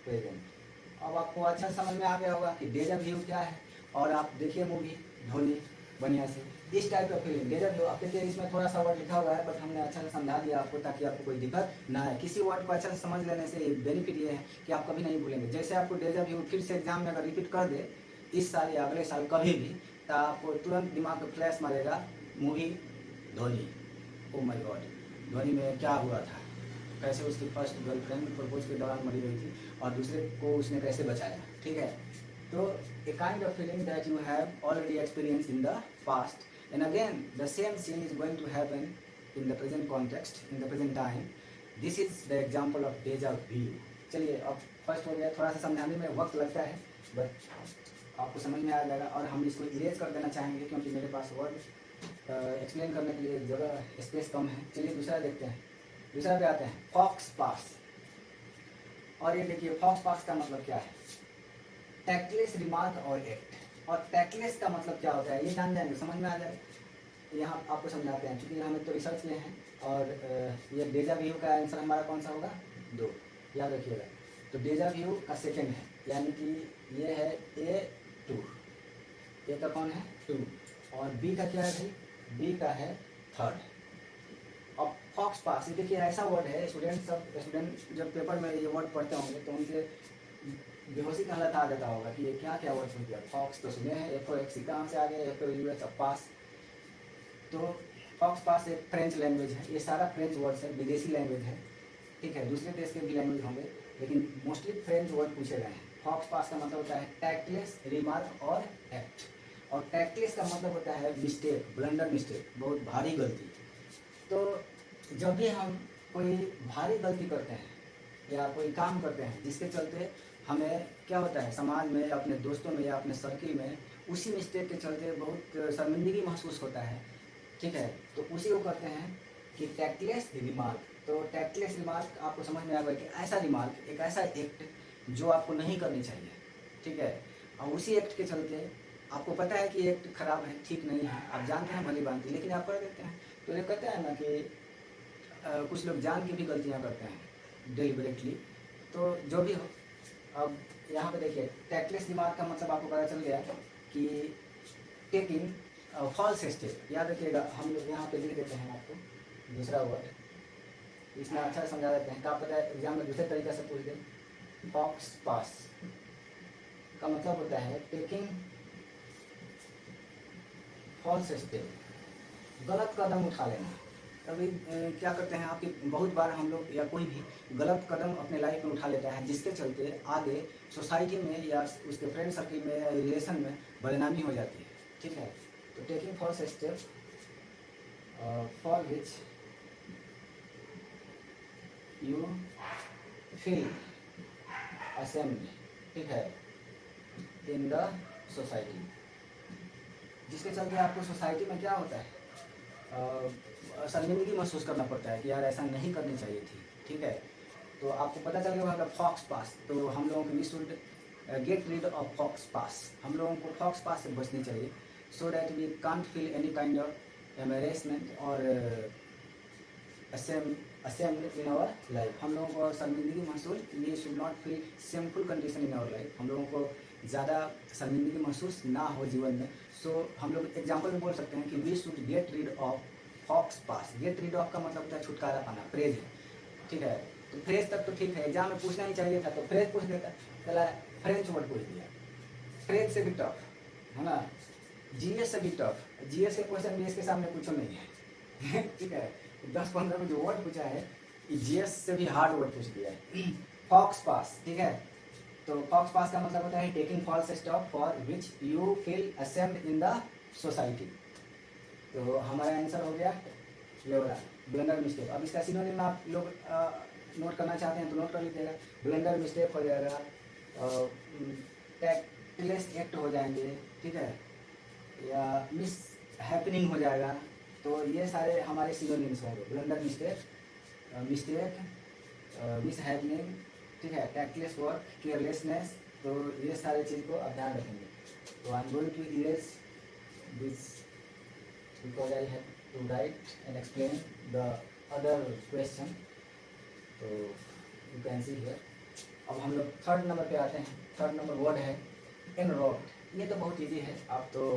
present। अब आपको अच्छा समझ में आ गया होगा कि डेजा व्यू क्या है। और आप देखिए मूवी ध्वनि बढ़िया से, इस टाइप का फीलिंग डेजा व्यू। आप देखिए इसमें थोड़ा सा वर्ड लिखा हुआ है, बट हमने अच्छा से समझा दिया आपको ताकि आपको कोई दिक्कत ना आए। किसी वर्ड को अच्छा से समझ लेने से बेनिफिट ये है कि आप कभी नहीं भूलेंगे। जैसे आपको डेजा व्यू फिर से एग्जाम में अगर रिपीट कर दे इस साल या अगले साल कभी भी, तो आपको तुरंत दिमाग में फ्लैश मारेगा मूवी ध्वनि। ओ माय गॉड, ध्वनि में क्या हुआ था, कैसे उसकी फर्स्ट गर्लफ्रेंड प्रपोज के दौरान मरी गई थी और दूसरे को उसने कैसे बचाया। ठीक है, तो a kind of feeling that you have already experience in the past and again the same scene is going to happen in the present context, in the present time. This is the example of deja vu. चलिए अब first हो गया, थोड़ा सा समझाने में वक्त लगता है, बट आपको समझ में आ जाएगा। और हम इसको इरेज कर देना चाहेंगे क्योंकि मेरे पास वर्ड एक्सप्लेन करने के लिए जगह स्पेस कम है। चलिए दूसरा देखते हैं। दूसरा पे आते हैं फॉक्स पास। और ये देखिए फॉक्स पास का मतलब क्या है, टैक्टलेस रिमार्क और एक्ट। और टैक्टलेस का मतलब क्या होता है ये जान जाएंगे, समझ में आ जाएगा। यहाँ आपको समझाते हैं, क्योंकि हमने तो रिसर्च किए हैं। और ये डेजा व्यू का आंसर हमारा कौन सा होगा, 2, याद रखिएगा। तो डेजा व्यू का सेकेंड है, यानी कि ये है A2, ए का कौन है 2, और बी का क्या है भाई, बी का है 3rd। अब फॉक्स पास, ये देखिए ऐसा वर्ड है, स्टूडेंट जब पेपर में ये वर्ड पढ़ते होंगे तो उनके बेहोशी का हालत आ जाता होगा कि ये क्या क्या वर्ड सुन गया। फॉक्स तो सुने हैं, एक कहाँ से आ गया, एक यूएस पास। तो फॉक्स पास एक फ्रेंच लैंग्वेज है, ये सारा फ्रेंच वर्ड्स है, विदेशी लैंग्वेज है। ठीक है, दूसरे देश के भी लैंग्वेज होंगे, लेकिन मोस्टली फ्रेंच वर्ड पूछे गए हैं। फॉक्स पास का मतलब होता है टैक्टलेस रिमार्क और एक्ट। और टैक्टलेस का मतलब होता है मिस्टेक, ब्लंडर मिस्टेक, बहुत भारी गलती। तो जब भी हम कोई भारी गलती करते हैं या कोई काम करते हैं जिसके चलते हमें क्या होता है, समाज में, अपने दोस्तों में या अपने सर्किल में उसी मिस्टेक के चलते बहुत शर्मिंदगी महसूस होता है। ठीक है, तो उसी को कहते हैं कि टैक्टलेस रिमार्क। तो टैक्टलेस रिमार्क आपको समझ में आएगा कि ऐसा रिमार्क, एक ऐसा एक्ट जो आपको नहीं करनी चाहिए। ठीक है, और उसी एक्ट के चलते आपको पता है कि एक्ट खराब है, ठीक नहीं है, आप जानते हैं भली भांति, लेकिन आप कर देते हैं। तो ये कहते हैं ना कि कुछ लोग जान के भी गलतियां करते हैं डेलिबरेटली। तो जो भी हो, अब यहाँ पे देखिए टैक्टलेस रिमार्क का मतलब आपको पता चल गया कि टेकिंग फॉल्स स्टेप। याद रखिएगा, हम लोग यहाँ पे लिख देते हैं आपको दूसरा वर्ड, इसमें अच्छा समझा देते हैं। क्या पता है एग्जाम में दूसरे तरीके से पूछ दें, फॉक्स पास का मतलब होता है टेकिंग फॉल्स स्टेप, गलत कदम उठा लेना। अभी क्या करते हैं आपकी बहुत बार हम लोग या कोई भी गलत कदम अपने लाइफ में उठा लेता है, जिसके चलते आगे सोसाइटी में या उसके फ्रेंड सर्किल में या रिलेशन में बदनामी हो जाती है। ठीक है, तो taking false step for which you feel ashamed, ठीक है, इन द सोसाइटी, जिसके चलते आपको सोसाइटी में क्या होता है शर्मिंदगी महसूस करना पड़ता है कि यार ऐसा नहीं करनी चाहिए थी। ठीक है, तो आपको पता चल गया होगा फॉक्स पास, तो हम लोगों को we should get rid of faux pas, हम लोगों को फॉक्स पास से बचनी चाहिए, so that we can't feel any kind of embarrassment और असेम्ड इन आवर लाइफ। हम लोगों को शर्मिंदगी महसूस, we should not feel shameful condition in our life, हम लोगों को ज़्यादा शर्मिंदगी महसूस ना हो जीवन में। सो हम लोग एग्जाम्पल में बोल सकते हैं कि we should get rid of faux pas. Get rid of का मतलब होता है छुटकारा पाना, प्रेज है। ठीक है, तो फ्रेज तक तो ठीक है, एग्जाम में पूछना ही चाहिए था तो फ्रेज पूछ देता, चला फ्रेंच वर्ड पूछ दिया, फ्रेज से भी टफ है ना, जीएस से भी टफ, जीएस के क्वेश्चन भी इसके सामने कुछ नहीं है। ठीक है, 10-15 में जो वर्ड पूछा है जीएस से भी हार्ड वर्ड पूछ दिया है। फॉक्स पास, ठीक है, तो फॉक्स पास का मतलब होता है taking false step for which you feel ashamed in the society. तो हमारा आंसर हो गया लेवरा, ब्लंडर मिस्टेक। अब इसका सिनोनिम आप लोग नोट करना चाहते हैं तो नोट कर लीजिएगा। ब्लंडर मिस्टेक हो जाएगा, टैक्टलेस एक्ट हो जाएंगे, ठीक है, या मिस हैपनिंग हो जाएगा। तो ये सारे हमारे सिनोनिम्स होंगे, blunder mistake, mistake, miss happening, ठीक है, टैक्टलेस वर्क, केयरलेसनेस। तो ये सारे चीज़ को आप ध्यान रखेंगे। तो I am going to erase this because I have to write and explain the other question. तो you can see here. अब हम लोग थर्ड नंबर पे आते हैं। थर्ड नंबर वर्ड है एनरोल्ड। ये तो बहुत इजी है, आप तो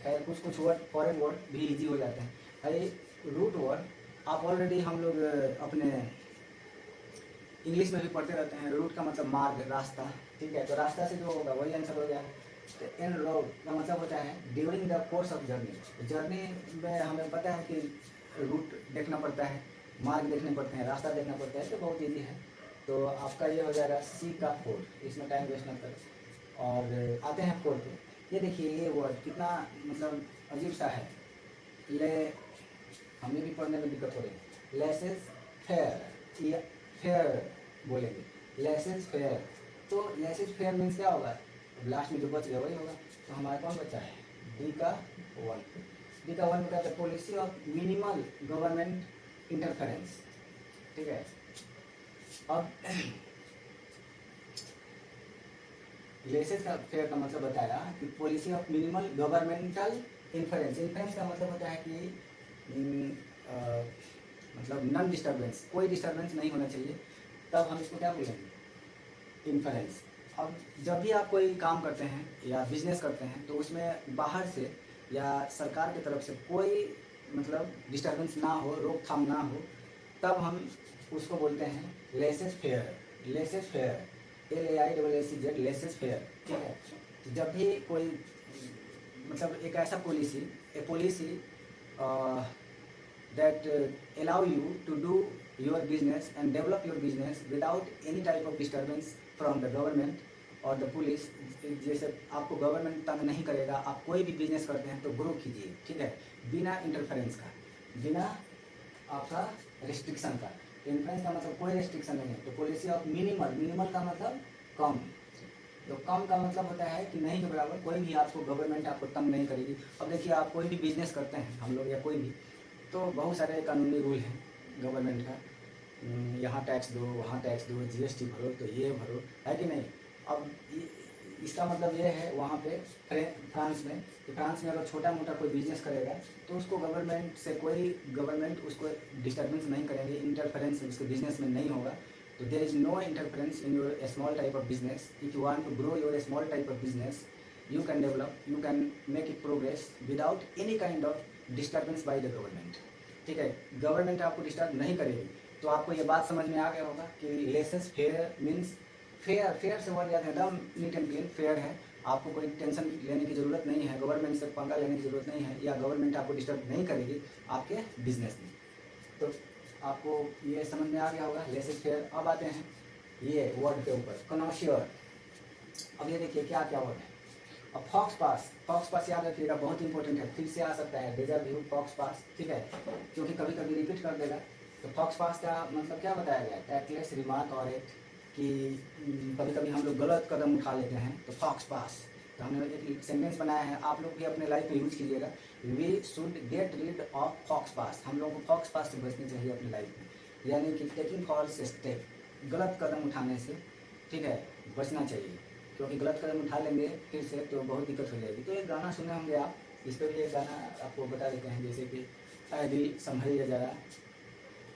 खैर कुछ कुछ वर्ड फॉरेन वर्ड भी इजी हो जाते हैं। अरे रूट वर्ड आप ऑलरेडी हम लोग अपने इंग्लिश में भी पढ़ते रहते हैं। रूट का मतलब मार्ग, रास्ता, ठीक है, तो रास्ता से जो होगा वही आंसर हो गया। तो एन रोड का मतलब होता है during the course of journey. Journey में हमें पता है कि रूट देखना पड़ता है, मार्ग देखने पड़ते हैं, रास्ता देखना पड़ता है, तो बहुत इजी है। तो आपका ये हो जाएगा सी का 4, इसमें टाइम वेस्ट ना करें। और आते हैं 4 पे। ये देखिए ये वर्ड कितना मतलब अजीब सा है, ले हमें भी पढ़ने में दिक्कत हो रही है। लेसेस फेयर, ये फेयर बोलेंगे, लेसेस फेयर। तो लेसेस फेयर मीन्स क्या होगा, लास्ट में जो बच गया वही होगा। तो हमारा कौन बचा है, डी का 1। डी का 1 बताता है policy of minimal government interference. ठीक है, अब लेसेस का फेयर का मतलब बताया कि पॉलिसी ऑफ मिनिमल गवर्नमेंटल इंफरेंस। इंफरेंस का मतलब होता है कि मतलब नॉन डिस्टर्बेंस, कोई डिस्टर्बेंस नहीं होना चाहिए, तब हम इसको क्या बोलेंगे, इंफरेंस। अब जब भी आप कोई काम करते हैं या बिजनेस करते हैं तो उसमें बाहर से या सरकार की तरफ से कोई मतलब डिस्टर्बेंस ना हो, रोकथाम ना हो, तब हम उसको बोलते हैं laces fair. Laces fair, LAISSEZ, laces fair. ठीक है, तो जब भी कोई मतलब एक ऐसा policy, A policy that allow you to do your business and develop your business without any type of disturbance from the government और द पुलिस। जैसे आपको गवर्नमेंट तंग नहीं करेगा, आप कोई भी बिजनेस करते हैं तो ग्रो कीजिए, ठीक है, बिना इंटरफेरेंस का, बिना आपका रिस्ट्रिक्शन का। इंटरफेरेंस का मतलब कोई रिस्ट्रिक्शन नहीं है। तो पॉलिसी ऑफ मिनिमल, मिनिमल का मतलब कम, तो कम का मतलब होता है कि नहीं के बराबर, कोई भी आपको गवर्नमेंट आपको तंग नहीं करेगी। अब देखिए आप कोई भी बिजनेस करते हैं, हम लोग या कोई भी, तो बहुत सारे कानूनी रूल हैं गवर्नमेंट का, यहाँ टैक्स दो, वहाँ टैक्स दो, GST भरो, तो ये भरो, है कि नहीं। अब इसका मतलब ये है वहाँ पे फ्रांस में, कि फ्रांस में अगर छोटा मोटा कोई बिजनेस करेगा तो उसको गवर्नमेंट से कोई, गवर्नमेंट उसको डिस्टर्बेंस नहीं करेंगे, इंटरफेरेंस उसके बिजनेस में नहीं होगा। तो there is no interference in your small type of business. If you want to grow your small type of business, you can develop, you can make it progress without any kind of disturbance by the government। ठीक है, government आपको disturb नहीं करेगी। तो आपको ये बात समझ में आ गया होगा कि laces fair means fair, fair से वर्ड याद है, एकदम नीट एंड क्लीन फेयर है। आपको कोई टेंशन लेने की ज़रूरत नहीं है, गवर्नमेंट से पंगा लेने की ज़रूरत नहीं है, या गवर्नमेंट आपको डिस्टर्ब नहीं करेगी आपके बिजनेस में। तो आपको ये समझ में आ गया होगा लेसे फेयर। अब आते हैं ये वर्ड के ऊपर, कनॉशियर। अब ये देखिए क्या क्या वर्ड है। अब फॉक्स पास, फॉक्स पास याद रखिएगा, बहुत इंपॉर्टेंट है, फिर से आ सकता है डेजा व्यू फॉक्स पास, ठीक है, क्योंकि कभी कभी रिपीट कर देगा। तो फॉक्स पास का मतलब क्या बताया गया है, टैक्टलेस रिमार्क और एक्ट, कि कभी कभी हम लोग गलत कदम उठा लेते हैं तो फॉक्स पास। तो हमने एक सेंटेंस बनाया है, आप लोग भी अपने लाइफ में यूज कीजिएगा, we should get rid of faux pas. हम लोगों को फॉक्स पास से बचनी चाहिए अपनी लाइफ में, यानी कि टेकिंग फॉल्स स्टेप, गलत कदम उठाने से, ठीक है, बचना चाहिए, क्योंकि गलत कदम उठा लेंगे फिर से तो बहुत दिक्कत हो जाएगी। तो एक गाना सुने होंगे आप, इस पर भी एक गाना आपको बता देते हैं, जैसे कि ऐ दिल संभल जा जरा,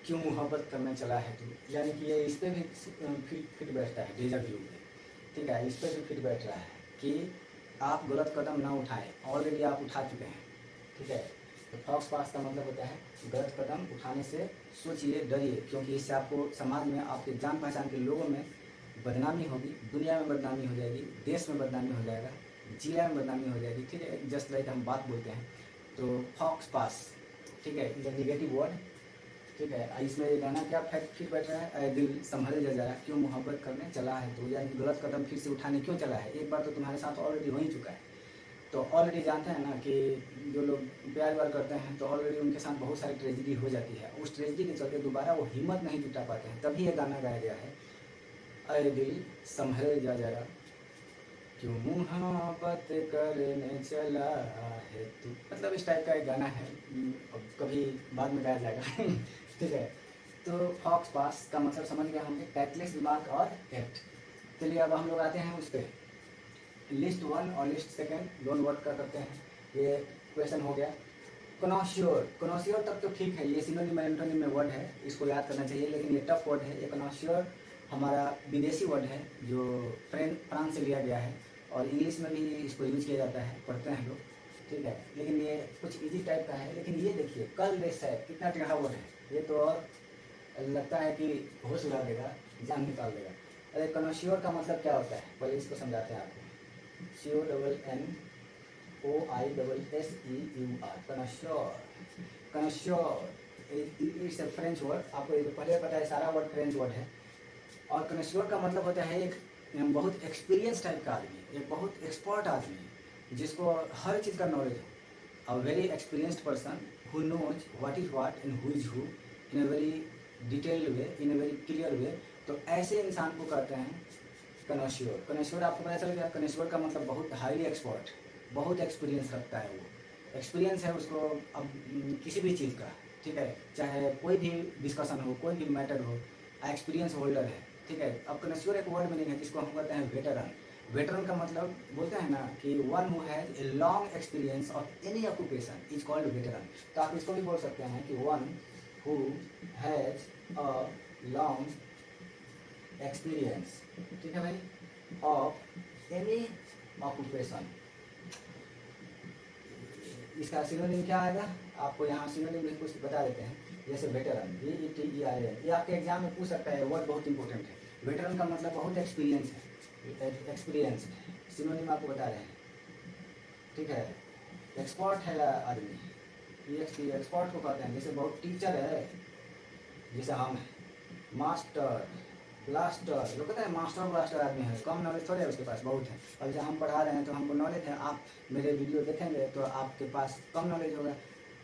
क्यों मोहब्बत करने चला है तू, यानी कि ये इस पर भी फिट बैठता है डेजा व्यू में, ठीक है, इस पर भी फिट बैठ रहा है कि आप गलत कदम ना उठाएं, ऑलरेडी आप उठा चुके हैं, ठीक है। तो फॉक्स पास का मतलब होता है गलत कदम उठाने से सोचिए, डरिए, क्योंकि इससे आपको समाज में, आपके जान पहचान के लोगों में बदनामी होगी, दुनिया में बदनामी हो जाएगी, देश में बदनामी हो जाएगा, जिला में बदनामी हो जाएगी, ठीक है, जस्ट लाइक हम बात बोलते हैं। तो फॉक्स पास, ठीक है, इज अ निगेटिव वर्ड, ठीक है। इसमें ये गाना क्या फैक्ट फिर बैठ रहा है, ऐ दिल संभल जा जरा, क्यों मोहब्बत करने चला है तो, यानी गलत कदम फिर से उठाने क्यों चला है, एक बार तो तुम्हारे साथ ऑलरेडी हो ही चुका है। तो ऑलरेडी जानते हैं ना कि जो लोग प्यार व्यार करते हैं तो ऑलरेडी उनके साथ बहुत सारी ट्रेजिडी हो जाती है, उस ट्रेजिडी के चलते दोबारा वो हिम्मत नहीं जुटा पाते हैं, तभी ये गाना गाया गया है, ऐ दिल संभल जा जरा, क्यों मोहब्बत करने चला है तू, मतलब इस टाइप का एक गाना है, अब कभी बाद में गाया जाएगा ठीक है। तो फॉक्स पास का मतलब समझ गया हमने, टैक्टलेस रिमार्क और एक्ट। चलिए अब हम लोग आते हैं उस पर, लिस्ट 1 और लिस्ट 2 दोनों वर्ड का करते हैं। ये क्वेश्चन हो गया। कनॉशियोर, कनॉशियोर तक तो ठीक है, ये सिनोनिम एंटोनिम में वर्ड है, इसको याद करना चाहिए, लेकिन ये टफ वर्ड है। ये कनॉशियोर हमारा विदेशी वर्ड है जो फ्रांस से लिया गया है, और इंग्लिश में भी इसको यूज किया जाता है, पढ़ते हैं लोग, ठीक है, लेकिन ये कुछ इजी टाइप का है। लेकिन ये देखिए कल देश है, कितना टेढ़ा वर्ड है, ये तो और लगता है कि होश उड़ा देगा, जान निकाल देगा। अरे कनॉशियोर का मतलब क्या होता है, पहले इसको समझाते हैं आपको। CONNOISSEUR, connoisseur, connoisseur it's a French word, आपको पहले पता है, सारा वर्ड फ्रेंच वर्ड है। और कनॉशियोर का मतलब होता है एक बहुत एक्सपीरियंस टाइप का आदमी, एक बहुत एक्सपर्ट आदमी, जिसको हर चीज़ का नॉलेज हो, a very experienced person who knows what is what and who is who in a very detailed way, in a very clear way. तो ऐसे इंसान को कहते हैं कनॉशियोर। कनॉशियोर आपको पता चल गया, कनॉशियोर का मतलब बहुत हाईली एक्सपर्ट, बहुत एक्सपीरियंस रखता है, वो एक्सपीरियंस है उसको अब किसी भी चीज़ का, ठीक है, चाहे कोई भी डिस्कशन हो, कोई भी मैटर हो, एक्सपीरियंस होल्डर है, ठीक है। अब कनॉशियोर एक वर्ड मीनिंग है जिसको हम कहते हैं वेटरन। वेटरन का मतलब बोलते हैं ना कि one who has a long experience of any occupation is called veteran. तो आप इसको भी बोल सकते हैं कि one who has a long experience, ठीक है भाई, ऑफ एनी ऑक्यूपेशन। इसका सिनोनिम क्या आएगा, आपको यहाँ सिनोनिम भी कुछ बता देते हैं, जैसे वेटरन, VETERN, ये आपके एग्जाम में पूछ सकता है, वर्ड बहुत इंपॉर्टेंट है। वेटरन का मतलब बहुत एक्सपीरियंस है, एक्सपीरियंस, सिनोनिम आपको बता रहे हैं, ठीक है। एक्सपर्ट है आदमी, एक्सपर्ट को कहते हैं, जैसे बहुत टीचर है, जैसे हम हैं, मास्टर ब्लास्टर, लोग कहते हैं मास्टर ब्लास्टर आदमी है, कम नॉलेज थोड़े है उसके पास, बहुत है। अब जब हम पढ़ा रहे हैं तो हमको नॉलेज है, आप मेरे वीडियो देखेंगे तो आपके पास कम नॉलेज होगा,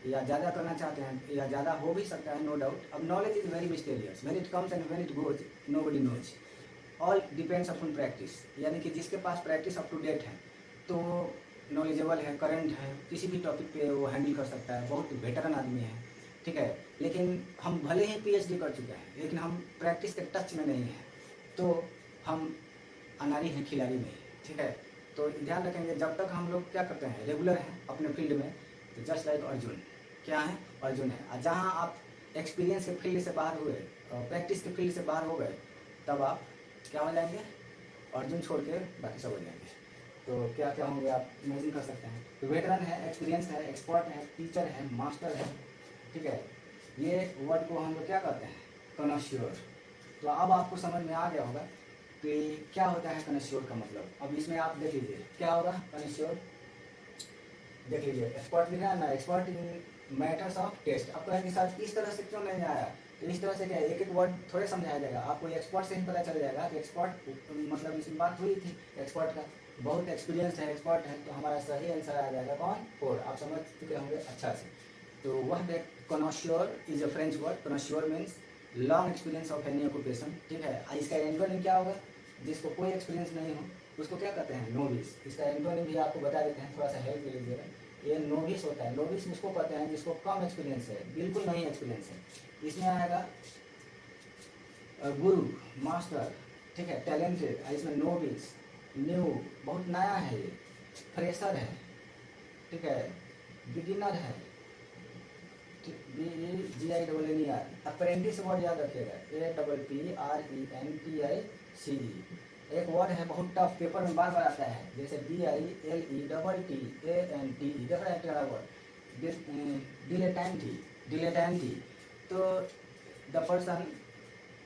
या ज़्यादा करना चाहते हैं या ज़्यादा हो भी सकता है, नो डाउट। अब knowledge is very mysterious, when it comes and when it goes nobody knows, all depends upon practice, यानी कि जिसके पास प्रैक्टिस अप टू डेट है तो नॉलेजेबल है, करंट है, किसी भी टॉपिक पे वो हैंडल कर सकता है, बहुत वेटरन आदमी है, ठीक है। लेकिन हम भले ही PhD कर चुके हैं, लेकिन हम प्रैक्टिस के टच में नहीं हैं, तो हम अनाड़ी हैं, खिलाड़ी नहीं, ठीक है। तो ध्यान रखेंगे, जब तक हम लोग क्या करते हैं, रेगुलर हैं अपने फील्ड में, तो जस्ट लाइक अर्जुन, क्या है, अर्जुन है। और जहाँ आप एक्सपीरियंस के फील्ड से बाहर हुए, प्रैक्टिस के फील्ड से बाहर हो गए, तब आप क्या हो जाएंगे, अर्जुन छोड़ के बाकी सब हो जाएंगे। तो क्या क्या होंगे आप इमेजिन कर सकते हैं। तो वेटरन है, एक्सपीरियंस है, एक्सपर्ट है, टीचर है, मास्टर है, ठीक है। ये वर्ड को हम लोग क्या कहते हैं, कनॉशियोर। तो अब आपको समझ में आ गया होगा कि क्या होता है कनश्योर का मतलब। अब इसमें आप देख लीजिए क्या होगा कनश्योर, देख लीजिए एक्सपर्ट लिखा है ना, expert in matters of taste. अब कहेंगे सर इस तरह से क्यों नहीं आया, तो इस तरह से क्या एक एक वर्ड थोड़े समझाया जाएगा, आपको एक्सपर्ट से ही पता चल जाएगा कि एक्सपर्ट मतलब इसमें बात हुई थी एक्सपर्ट का, बहुत एक्सपीरियंस है एक्सपर्ट है, तो हमारा सही आंसर आ जाएगा कौन, फोर। आप समझ चुके होंगे अच्छा से। तो वह connoisseur is a French word, connoisseur means long experience of any occupation, ठीक है। इसका एंटोनिम क्या होगा, जिसको कोई एक्सपीरियंस नहीं हो उसको क्या कहते हैं, नोविस। इसका एंटोनिम भी आपको बता देते हैं, थोड़ा सा हेल्प ले लीजिएगा। ये नोविस होता है, नोविस उसको कहते हैं जिसको कम एक्सपीरियंस है, बिल्कुल नहीं एक्सपीरियंस है। इसमें आएगा गुरु, मास्टर, ठीक है, टैलेंटेड, इसमें नोविस, न्यू, बहुत नया है ये, फ्रेशर है, ठीक है, बिगिनर है, BEGINNER। अप्रेंटिस वर्ड याद रखिएगा, APPRENTICE। एक वर्ड है बहुत टफ, पेपर में बार बार आता है, जैसे DILETTANTE, देख रहे हैं टेढ़ा वर्ड, डिलेटेंटी, डिलेटेंटी। तो the person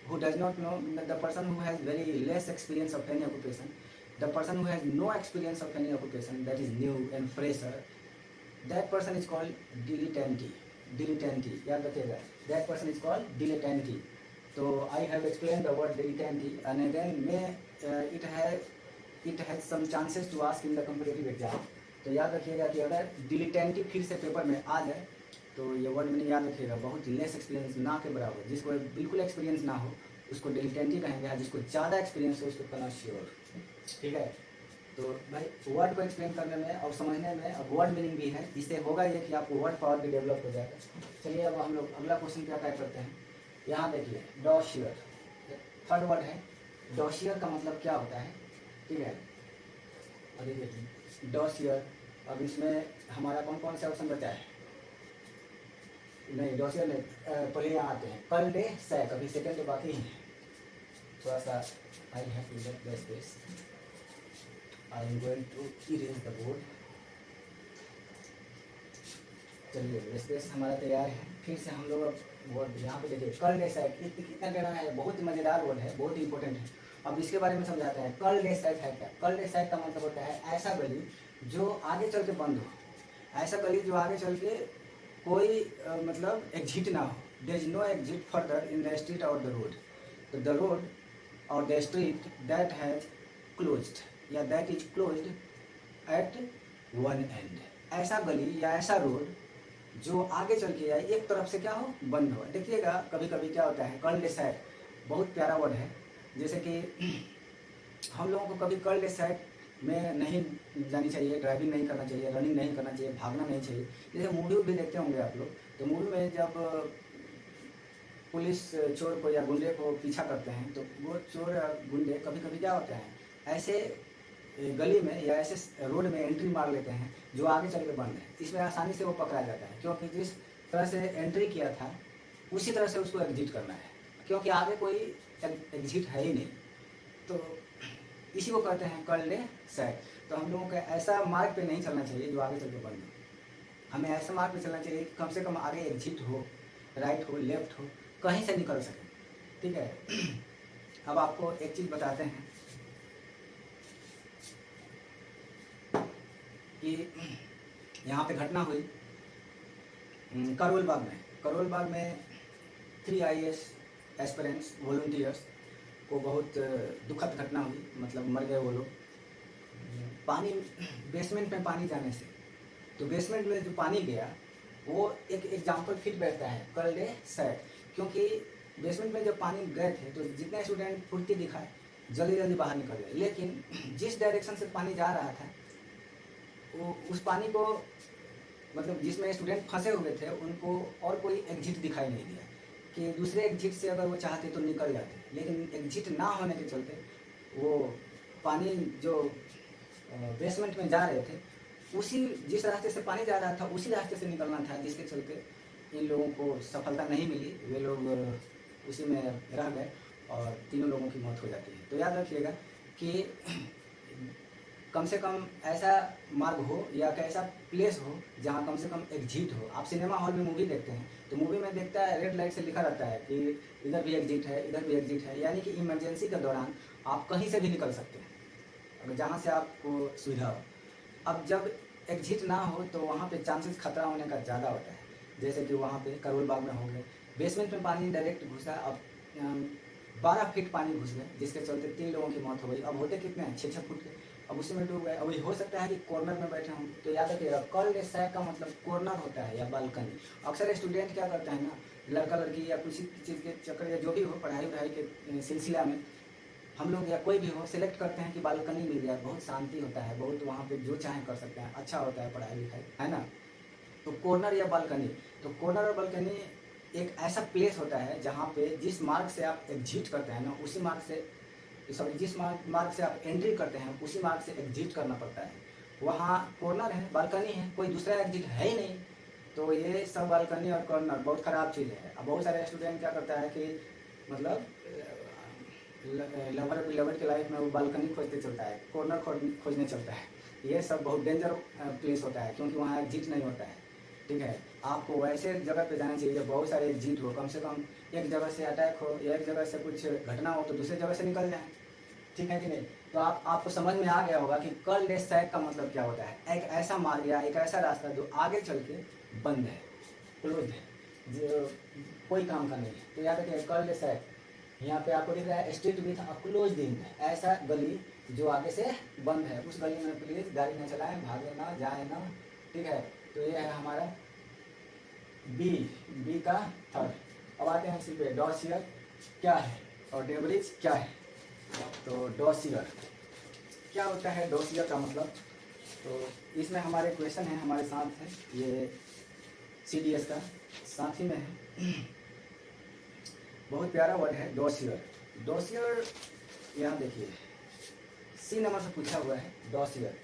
who does not know, the person who has very less experience of any occupation, the person who has no experience of any occupation, that is new and fresher, that person is called dilettante, dilettante, याद रखिएगा, that person is called dilettante। तो I have explained the word dilettante and again it has some chances to ask in the competitive exam। तो याद रखिएगा कि अगर dilettante फिर से पेपर में आ जाए तो ये वर्ड मैंने याद रखिएगा, बहुत लेस एक्सपीरियंस, ना के बराबर। जिसको बिल्कुल एक्सपीरियंस ना हो उसको डिलिटेंटी कहेंगे, और जिसको ज़्यादा एक्सपीरियंस हो उसको कनश्योर, ठीक है। तो भाई वर्ड को एक्सप्लेन करने में और समझने में अब वर्ड मीनिंग भी है, इससे होगा ये कि आपको वर्ड पावर भी डेवलप हो जाएगा। चलिए अब हम लोग अगला क्वेश्चन क्या टाइप करते हैं। यहाँ देखिए डॉशियर, थर्ड वर्ड है। डॉशियर का मतलब क्या होता है, ठीक है। अभी देखिए डॉशियर, अब इसमें हमारा कौन कौन सा ऑप्शन बचा है, नहीं डॉशियर नहीं, पहले यहाँ आते हैं कल डे सैक, अभी सेकंड तो बाकी है, थोड़ा सा I have to get the space, I am going to erase the board. चलिए स्पेस हमारा तैयार है, फिर से हम लोग अब वर्ड यहाँ पे देखिए कल डे सैक, कितना देना है, बहुत ही मज़ेदार वर्ड है, बहुत ही इंपॉर्टेंट है। अब इसके बारे में समझाते हैं। कल डे सैक है क्या, कल डे सैक का मतलब होता है ऐसा गली जो आगे चल के बंद हो, ऐसा गली जो आगे चल के कोई मतलब एग्जिट ना हो, there is no exit further in the street और द रोड, तो द रोड और the street that has closed या that is closed at one end. ऐसा गली या ऐसा रोड जो आगे चल के जाए एक तरफ से क्या हो, बंद हो। देखिएगा कभी कभी क्या होता है, कल डे सैक बहुत प्यारा वर्ड है, जैसे कि हम लोगों को कभी कल डे सैक में नहीं जानी चाहिए, ड्राइविंग नहीं करना चाहिए, रनिंग नहीं करना चाहिए, भागना नहीं चाहिए। जैसे मूवी भी देखते होंगे आप लोग, तो मूवी में जब पुलिस चोर को या गुंडे को पीछा करते हैं तो वो चोर या गुंडे कभी कभी क्या होता है, ऐसे गली में या ऐसे रोड में एंट्री मार लेते हैं जो आगे चल के बंद है। इसमें आसानी से वो पकड़ा जाता है, क्योंकि जिस तरह से एंट्री किया था उसी तरह से उसको एग्जिट करना है, क्योंकि आगे कोई एग्जिट है ही नहीं। तो इसी को कहते हैं कल डे सैक। तो हम लोगों को ऐसा मार्ग पे नहीं चलना चाहिए जो आगे चल के बंद हो, हमें ऐसा मार्ग पे चलना चाहिए कि कम से कम आगे एग्जिट हो, राइट हो, लेफ्ट हो, कहीं से निकल सके, ठीक है। अब आपको एक चीज़ बताते हैं कि यहाँ पे घटना हुई करोल बाग में। करोल बाग में 3 IAS एस्पिरेंट्स वॉलंटियर्स को बहुत दुखद घटना हुई, मतलब मर गए वो लोग पानी, बेसमेंट में पानी जाने से। तो बेसमेंट में जो पानी गया वो एक एग्जाम्पल फिट बैठता है कल डे सैक, क्योंकि बेसमेंट में जब पानी गए थे तो जितने स्टूडेंट फुर्ती दिखाए जल्दी जल्दी बाहर निकल गए, लेकिन जिस डायरेक्शन से पानी जा रहा था वो उस पानी को मतलब जिसमें स्टूडेंट फंसे हुए थे उनको और कोई एग्जिट दिखाई नहीं दिया, कि दूसरे एग्जिट से अगर वो चाहते तो निकल जाते, लेकिन एग्जिट ना होने के चलते वो पानी जो बेसमेंट में जा रहे थे उसी जिस रास्ते से पानी जा रहा था उसी रास्ते से निकलना था, जिसके चलते इन लोगों को सफलता नहीं मिली, वे लोग उसी में रह गए और 3 लोगों की मौत हो जाती है। तो याद रखिएगा कि कम से कम ऐसा मार्ग हो या ऐसा प्लेस हो जहाँ कम से कम एग्जिट हो। आप सिनेमा हॉल में मूवी देखते हैं तो मूवी में देखता है रेड लाइट से लिखा रहता है कि इधर भी एग्जिट है, इधर भी एग्जिट है, यानी कि इमरजेंसी के दौरान आप कहीं से भी निकल सकते हैं अगर जहाँ से आपको सुविधा हो। अब जब एग्जिट ना हो तो वहाँ पे चांसेस खतरा होने का ज़्यादा होता है, जैसे कि वहाँ पे करोल बाग में हो गए, बेसमेंट में पानी डायरेक्ट घुसा, अब 12 फीट पानी घुस गए जिसके चलते 3 लोगों की मौत हो गई। अब होते कितने हैं, 6-6 फुट के, अब उसी में डूब गए। अब हो सकता है कि कॉर्नर में बैठे हों, तो याद रखिएगा कर्ल्ड सैक का मतलब कॉर्नर होता है या बालकनी। अक्सर स्टूडेंट क्या करते हैं ना, लड़का लड़की या किसी चीज़ के चक्कर या जो भी हो पढ़ाई वढ़ाई के सिलसिला में हम लोग या कोई भी हो सिलेक्ट करते हैं कि बालकनी मिल जाए, बहुत शांति होता है, बहुत वहाँ पे जो चाहे कर सकते हैं, अच्छा होता है पढ़ाई लिखाई, है ना। तो कॉर्नर या बालकनी, तो कॉर्नर और बालकनी एक ऐसा प्लेस होता है जहाँ पे जिस मार्ग से आप एग्जिट करते हैं ना उसी मार्ग से, सॉरी जिस मार्ग से आप एंट्री करते हैं उसी मार्ग से एग्जिट करना पड़ता है। वहाँ कॉर्नर है, बालकनी है, कोई दूसरा एग्जिट है ही नहीं। तो ये सब बालकनी और कॉर्नर बहुत ख़राब चीज़ है। अब बहुत सारे स्टूडेंट क्या करता है कि मतलब लवर के लाइफ में वो बालकनी खोजते चलता है, कॉर्नर खोजने चलता है। ये सब बहुत डेंजर प्लेस होता है क्योंकि वहाँ एग्जिट नहीं होता है, ठीक है। आपको वैसे जगह पे जाना चाहिए जब बहुत सारे एग्जिट हो, कम से कम एक जगह से अटैक हो या एक जगह से कुछ घटना हो तो दूसरी जगह से निकल जाए, ठीक है कि नहीं। तो आपको समझ में आ गया होगा कि कर्ल्ड सैक का मतलब क्या होता है, एक ऐसा मार्ग या एक ऐसा रास्ता जो आगे चल के बंद है, क्लोज है, जो कोई काम का नहीं है। तो याद रखिए कर्ल्ड सैक, यहाँ पे आपको दिख रहा है स्ट्रीट विथ अ क्लोज्ड इन, ऐसा गली जो आगे से बंद है, उस गली में प्लीज गाड़ी न चलाएं, भागे ना, जाए ना, ठीक है। तो ये है हमारा बी का थर्ड। अब आते हैं इसी पे, डॉसियर क्या है और डेब्रिज क्या है। तो डॉसियर क्या होता है, डॉसियर का मतलब, तो इसमें हमारे क्वेश्चन है हमारे साथ है, ये CDS का साथ ही में है। बहुत प्यारा वर्ड है डॉसियर। डॉसियर यहाँ देखिए C नंबर से पूछा हुआ है डॉसियर।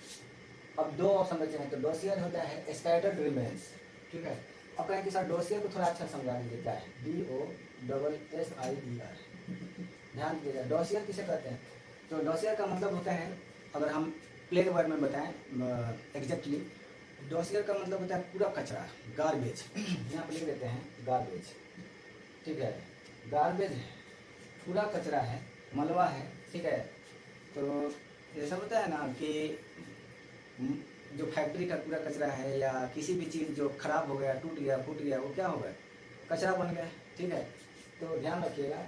अब दो ऑप्शन बचे हैं, तो डॉसियर होता है स्कैटर्ड रिमेन्स, ठीक है। अब कहें कि सर डॉसियर को थोड़ा अच्छा समझा दीजिए क्या है, DOSSIER, ध्यान दीजिएगा। डॉसियर किसे कहते हैं, तो डॉसियर का मतलब होता है, अगर हम प्लेन वर्ड में बताएं एग्जैक्टली, डॉसियर का मतलब होता है पूरा कचरा, गार्बेज। यहाँ पर लिख देते हैं गार्बेज, ठीक है। गार्बेज है, पूरा कचरा है, मलबा है, ठीक है। तो ऐसा होता है ना कि जो फैक्ट्री का पूरा कचरा है या किसी भी चीज़ जो खराब हो गया, टूट गया, फूट गया, वो क्या हो गया, कचरा बन गया, ठीक है। तो ध्यान रखिएगा,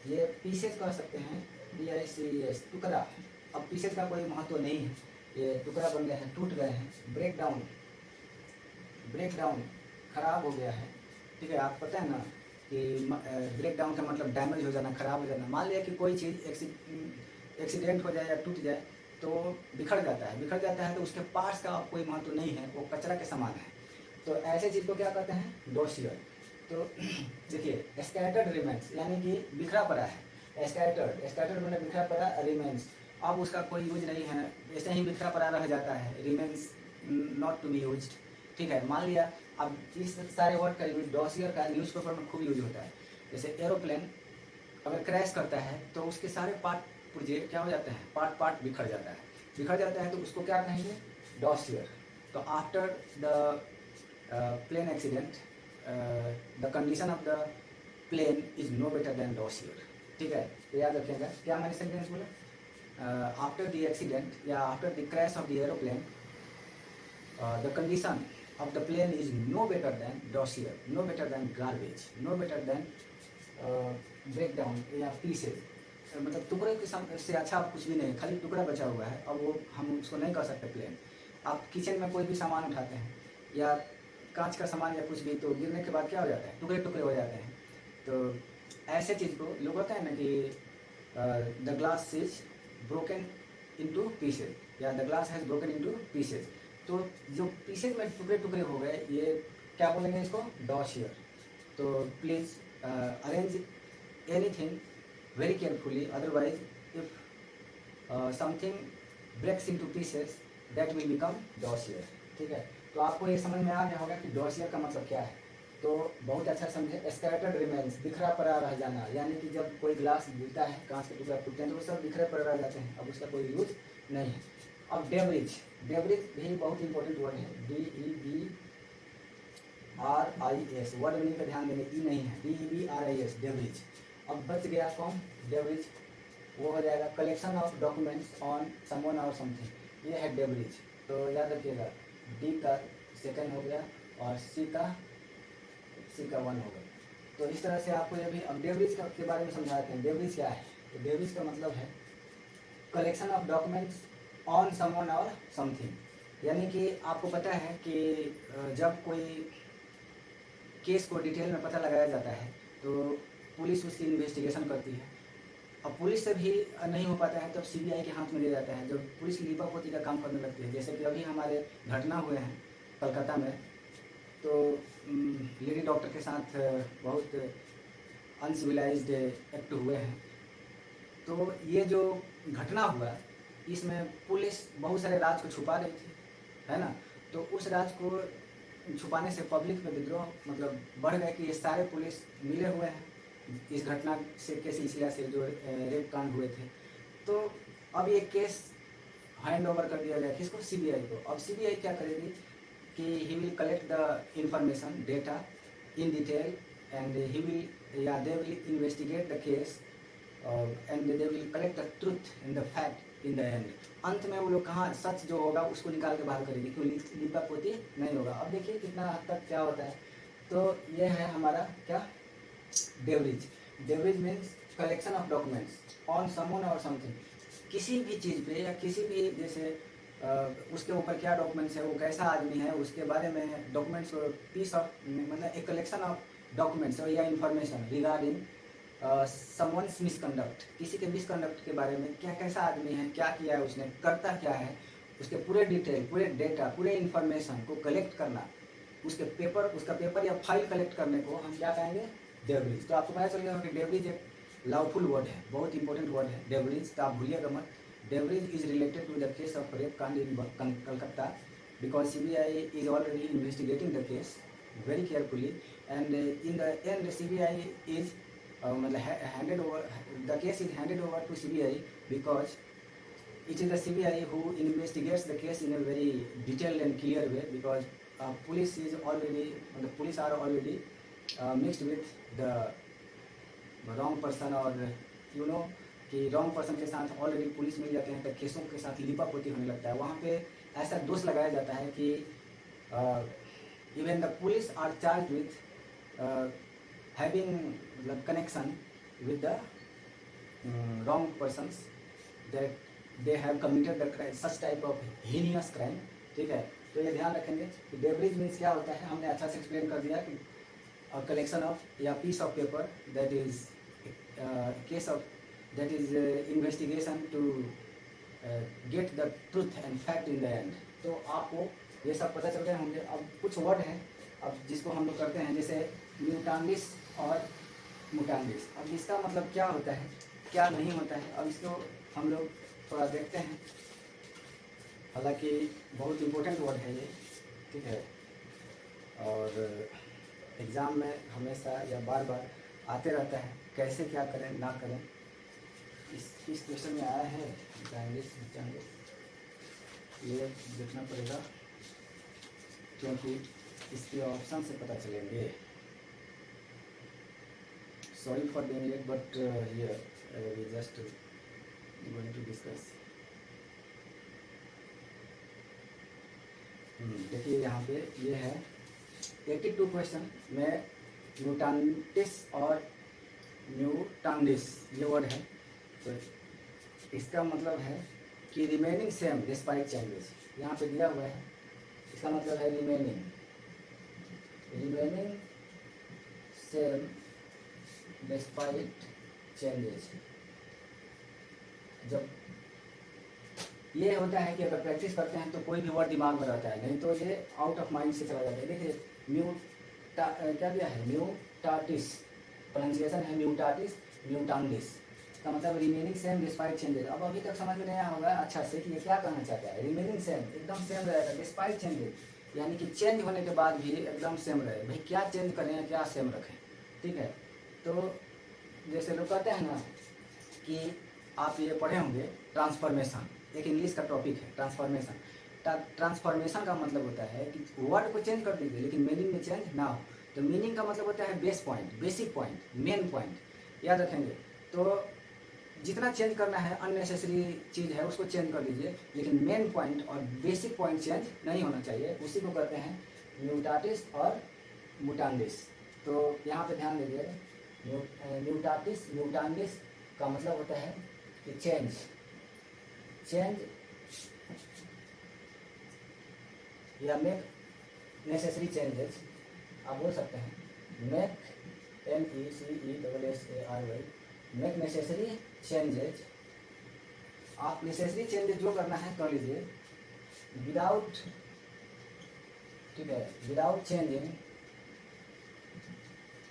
ये पीसेज कह सकते हैं, PICES, टुकड़ा। अब पीसेज का कोई महत्व नहीं है, ये टुकड़ा बन गए हैं, टूट गए हैं, ब्रेक डाउन खराब हो गया है, ठीक है। आप पता है ना कि ब्रेक डाउन का मतलब डैमेज हो जाना, खराब हो जाना। मान लिया कि कोई चीज़ एक्सीडेंट हो जाए या टूट जाए तो बिखर जाता है, तो उसके पार्ट्स का कोई महत्व नहीं है, वो कचरा के समान है। तो ऐसे चीज़ को क्या कहते हैं, डॉसियर। तो देखिए स्कैटर्ड रिमेन्स यानी कि बिखरा पड़ा है, स्कैटर्ड मैंने बिखरा पड़ा, रिमेन्स अब उसका कोई यूज नहीं है, ऐसे ही बिखरा पड़ा रह जाता है, remains not to be used, ठीक है। मान लिया अब इस सारे वर्ड का यूज डॉसियर का न्यूज़पेपर में खूब यूज होता है। जैसे एरोप्लेन अगर क्रैश करता है तो उसके सारे पार्ट पुर्जे क्या हो जाते हैं, पार्ट बिखर जाता है, तो उसको क्या कहेंगे, डॉसियर। तो after the plane accident the condition of the plane is no better than dossier, ठीक है। तो याद रखिएगा क्या मैंने सेंटेंस बोला, आफ्टर द एक्सीडेंट या after the crash of the aeroplane the condition of the plane is no better than dossier, no better than garbage, no better than breakdown या pieces, मतलब टुकड़े के से अच्छा कुछ भी नहीं, खाली टुकड़ा बचा हुआ है। अब वो हम उसको नहीं कर सकते प्लेन। आप किचन में कोई भी सामान उठाते हैं या कांच का सामान या कुछ भी, तो गिरने के बाद क्या हो जाता है, टुकड़े टुकड़े हो जाते हैं। तो ऐसे चीज़ को लोग कहते हैं ना कि the glass is broken into pieces या the glass has broken into pieces. तो जो पीसेज में टुकड़े टुकड़े हो गए, ये क्या बोलेंगे इसको, डॉसियर। तो please arrange anything very carefully, otherwise if something breaks into pieces that will become dossier, ठीक है। तो आपको ये समझ में आ गया होगा कि डॉसियर का मतलब क्या है। तो बहुत अच्छा समझे, स्कैटर्ड रिमेन्स, बिखरा पड़ा रह जाना, यानी कि जब कोई ग्लास गिरता है, कांच के टुकड़ा टूटते हैं तो वो सब बिखरे पड़े रह जाते हैं, अब उसका कोई यूज नहीं है। अब डेब्रिज, डेब्रिज भी बहुत इंपॉर्टेंट वर्ड है, DEBRIS, वर्ड मीनिंग का ध्यान देंगे, ई नहीं है, DEBRIS, डेब्रिज। अब बच गया कौन डेब्रिज, वो हो जाएगा collection of documents on someone or something, ये है डेब्रिज। तो याद रखिएगा, डी का सेकंड हो गया और सी का 1 हो गया। तो इस तरह से आपको ये भी अब डेब्रिज के बारे में समझाते हैं। डेब्रिज क्या है, तो डेब्रिज का मतलब है collection of documents on someone or something, यानी कि आपको पता है कि जब कोई केस को डिटेल में पता लगाया जाता है तो पुलिस उसकी इन्वेस्टिगेशन करती है। अब पुलिस से भी नहीं हो पाता है तब सीबीआई के हाथ में दे जाता है, जब पुलिस लीपापोती का काम करने लगती है। जैसे कि अभी हमारे घटना हुए हैं कलकत्ता में, तो लेडी डॉक्टर के साथ बहुत अनसिविलाइज्ड एक्ट हुए हैं। तो ये जो घटना हुआ इसमें पुलिस बहुत सारे राज को छुपा रही थी, है ना। तो उस राज को छुपाने से पब्लिक में विद्रोह मतलब बढ़ गए कि ये सारे पुलिस मिले हुए हैं इस घटना से के सिलसिला से जो रेप कांड हुए थे। तो अब ये केस हैंड ओवर कर दिया गया किसको, सीबीआई को। अब सीबीआई क्या करेगी कि he will collect the information data in detail and he will या they will investigate the case and they will collect the truth in the fact in the end. अंत में वो लोग कहाँ सच जो होगा उसको निकाल के बाहर करेगी, क्यों लीपापोती नहीं होगा। अब देखिए कितना हद तक क्या होता है। तो ये है हमारा क्या, debris. Debris means collection of documents on someone or something, किसी भी चीज़ पे या किसी भी जैसे उसके ऊपर क्या डॉक्यूमेंट्स है, वो कैसा आदमी है, उसके बारे में डॉक्यूमेंट्स पीस ऑफ मतलब एक कलेक्शन ऑफ डॉक्यूमेंट्स या इंफॉर्मेशन रिगार्डिंग समवन्स मिसकंडक्ट, किसी के मिसकंडक्ट के बारे में, क्या कैसा आदमी है, क्या किया है उसने, करता क्या है, उसके पूरे डिटेल, पूरे डेटा, पूरे इंफॉर्मेशन को कलेक्ट करना, उसके पेपर, उसका पेपर या फाइल कलेक्ट करने को हम क्या कहेंगे, डेब्रिज। तो आपको पता चल गया कि डेब्रिज एक लॉफुल वर्ड है, बहुत इंपॉर्टेंट वर्ड है डेब्रिज, तो आप भूलिएगा मत। Debris is related to the case of rape कांड in Calcutta because CBI is already investigating the case very carefully and in the end CBI is handed over, the case is handed over to CBI because it is the CBI who investigates the case in a very detailed and clear way because police is already, the police are already mixed with the wrong person और you know कि wrong person के साथ already police मिल जाते हैं तो केसों के साथ लिपापोती होने लगता है। वहाँ पे ऐसा दोष लगाया जाता है कि even the police are charged with having connection with the wrong persons that they have committed the crime, such type of heinous crime। ठीक है, तो ये ध्यान रखेंगे कि डेब्रिज मीन्स क्या होता है, हमने अच्छा से एक्सप्लेन कर दिया कि कलेक्शन ऑफ या piece of paper that is case of that is investigation to get the truth and fact in the end. तो आपको ये सब पता चल गए होंगे। अब कुछ वर्ड हैं अब जिसको हम लोग करते हैं, जैसे म्यूटांडिस और मुटांडिस। अब इसका मतलब क्या होता है, क्या नहीं होता है, अब इसको हम लोग थोड़ा देखते हैं। हालांकि बहुत इम्पोर्टेंट वर्ड है ये, ठीक है, और एग्ज़ाम में हमेशा या बार बार आते रहता है, कैसे क्या करें ना करें। इस क्वेश्चन में आया है म्यूटांडिस, ये देखना पड़ेगा क्योंकि इसके ऑप्शन से पता चलेंगे। Sorry for doing it but here we just going to discuss. देखिए यहाँ पे ये है 82 क्वेश्चन में म्यूटांटिस और म्यूटांडिस ये वर्ड है। तो इसका मतलब है कि रिमेनिंग सेम डिस्पाइट चेंजेस, यहाँ पे दिया हुआ है, इसका मतलब है रिमेनिंग सेम डिस्पाइट चेंजेस। जब ये होता है कि अगर प्रैक्टिस करते हैं तो कोई भी वर्ड दिमाग में रहता है, नहीं तो ये आउट ऑफ माइंड से चला जाता है। देखिए क्या दिया है, म्यूटाटिस, प्रोनाउंसिएशन है म्यूटाटिस, म्यूटांडिस, इसका मतलब रिमेनिंग सेम डिस्पाइट चेंजेस। अब अभी तक समझ में नहीं आया होगा अच्छा से कि ये क्या कहना चाहता है। रिमेनिंग सेम एकदम सेम रहेगा, डिस्पाइट चेंजेस यानी कि चेंज होने के बाद भी एकदम सेम रहे। भाई क्या चेंज करें या क्या सेम रखें, ठीक है। तो जैसे लोग कहते हैं ना कि आप ये पढ़े होंगे ट्रांसफॉर्मेशन, एक इंग्लिश का टॉपिक है ट्रांसफॉर्मेशन। ट्रांसफॉर्मेशन का मतलब होता है कि वर्ड को चेंज कर दीजिए लेकिन मीनिंग में चेंज ना हो। तो मीनिंग का मतलब होता है base point, basic point, main point, याद रखेंगे। तो जितना चेंज करना है अननेसेसरी चीज़ है उसको चेंज कर दीजिए, लेकिन मेन पॉइंट और बेसिक पॉइंट चेंज नहीं होना चाहिए। उसी को कहते हैं म्यूटाटिस और मुटांडिस। तो यहाँ पे ध्यान दीजिए, म्यूटाटिस म्यूटांडिस का मतलब होता है कि चेंज या मेक नेसेसरी चेंजेस। आप बोल सकते हैं make, MECESSARY, make necessary changes. आप नेसेसरी चेंजेस जो करना है कर लीजिए विदाउट, ठीक है, without changing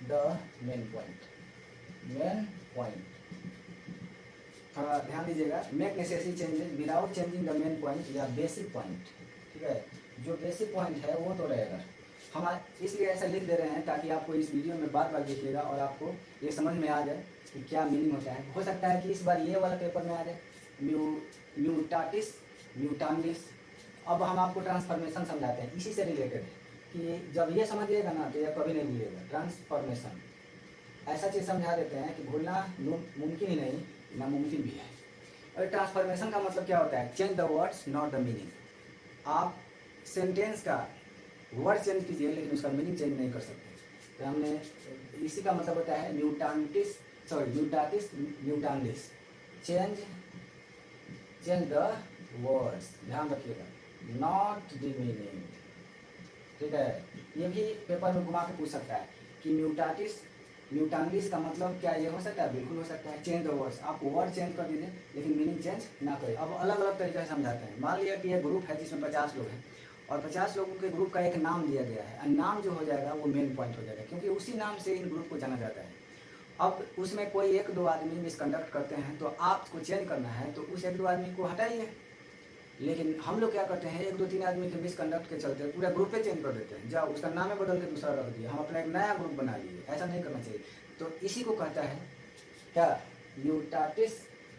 the main point. थोड़ा ध्यान दीजिएगा, make necessary changes without changing the main point या बेसिक पॉइंट, ठीक है। जो बेसिक पॉइंट है वो तो रहेगा। हम इसलिए ऐसा लिख दे रहे हैं ताकि आपको इस वीडियो में बार बार देखिएगा और आपको ये समझ में आ जाए कि क्या मीनिंग होता है। हो सकता है कि इस बार ये वाला पेपर में आ जाए म्यूटाटिस म्यूटांडिस। अब हम आपको ट्रांसफॉर्मेशन समझाते हैं, इसी से रिलेटेड है कि जब ये समझिएगा ना तो यह कभी नहीं भूलिएगा। ट्रांसफॉर्मेशन ऐसा चीज़ समझा देते हैं कि भूलना मुमकिन ही नहीं, नामुमकिन भी है। और ट्रांसफॉर्मेशन का मतलब क्या होता है? Change the words not the meaning. आप सेंटेंस का वर्ड चेंज कीजिए लेकिन उसका मीनिंग चेंज नहीं कर सकते। तो हमने इसी का मतलब होता है म्यूटाटिस म्यूटांडिस। चेंज द वर्ड्स, ध्यान रखिएगा, नॉट द मीनिंग, ठीक है। ये भी पेपर में घुमा के पूछ सकता है कि म्यूटांडिस का मतलब क्या ये हो सकता है? बिल्कुल हो सकता है। चेंज द वर्ड्स, आप वर्ड चेंज कर दीजिए लेकिन मीनिंग चेंज ना करें। अब अलग अलग तरीके से समझाते हैं। मान लिया कि एक ग्रुप है जिसमें 50 लोग हैं और 50 लोगों के ग्रुप का एक नाम दिया गया है। नाम जो हो जाएगा वो मेन पॉइंट हो जाएगा, क्योंकि उसी नाम से इन ग्रुप को जाना जाता है। अब उसमें कोई एक दो आदमी मिसकंडक्ट करते हैं तो आपको चेंज करना है तो उस एक दो आदमी को हटाइए। लेकिन हम लोग क्या करते हैं, एक दो तीन आदमी के मिसकंडक्ट के चलते पूरा ग्रुप पे चेंज कर देते हैं। जाओ उसका नाम है बदल के दूसरा रख दिया, हम अपना एक नया ग्रुप बना लिए। ऐसा नहीं करना चाहिए। तो इसी को कहता है क्या? म्यूटाटिस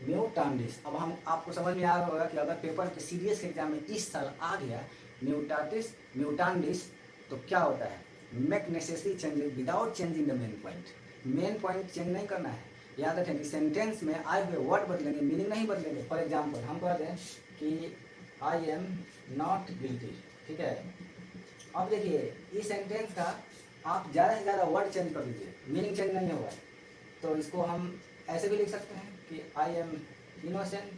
म्यूटांडिस। अब हम आपको समझ में आ रहा होगा कि अगर पेपर के सीरियस एग्जाम में इस साल आ गया म्यूटाटिस म्यूटांडिस तो क्या होता है? Make necessary changes without changing the main point. Main point change नहीं करना है। याद रखें कि सेंटेंस में आए हुए वर्ड बदलेंगे, मीनिंग नहीं बदलेंगे। फॉर एग्जाम्पल हम कहते हैं कि आई एम नॉट गिल्टी, ठीक है। अब देखिए इस सेंटेंस का आप ज़्यादा से ज़्यादा वर्ड चेंज कर दीजिए, मीनिंग चेंज नहीं होगा। तो इसको हम ऐसे भी लिख सकते हैं कि आई एम इनोसेंट,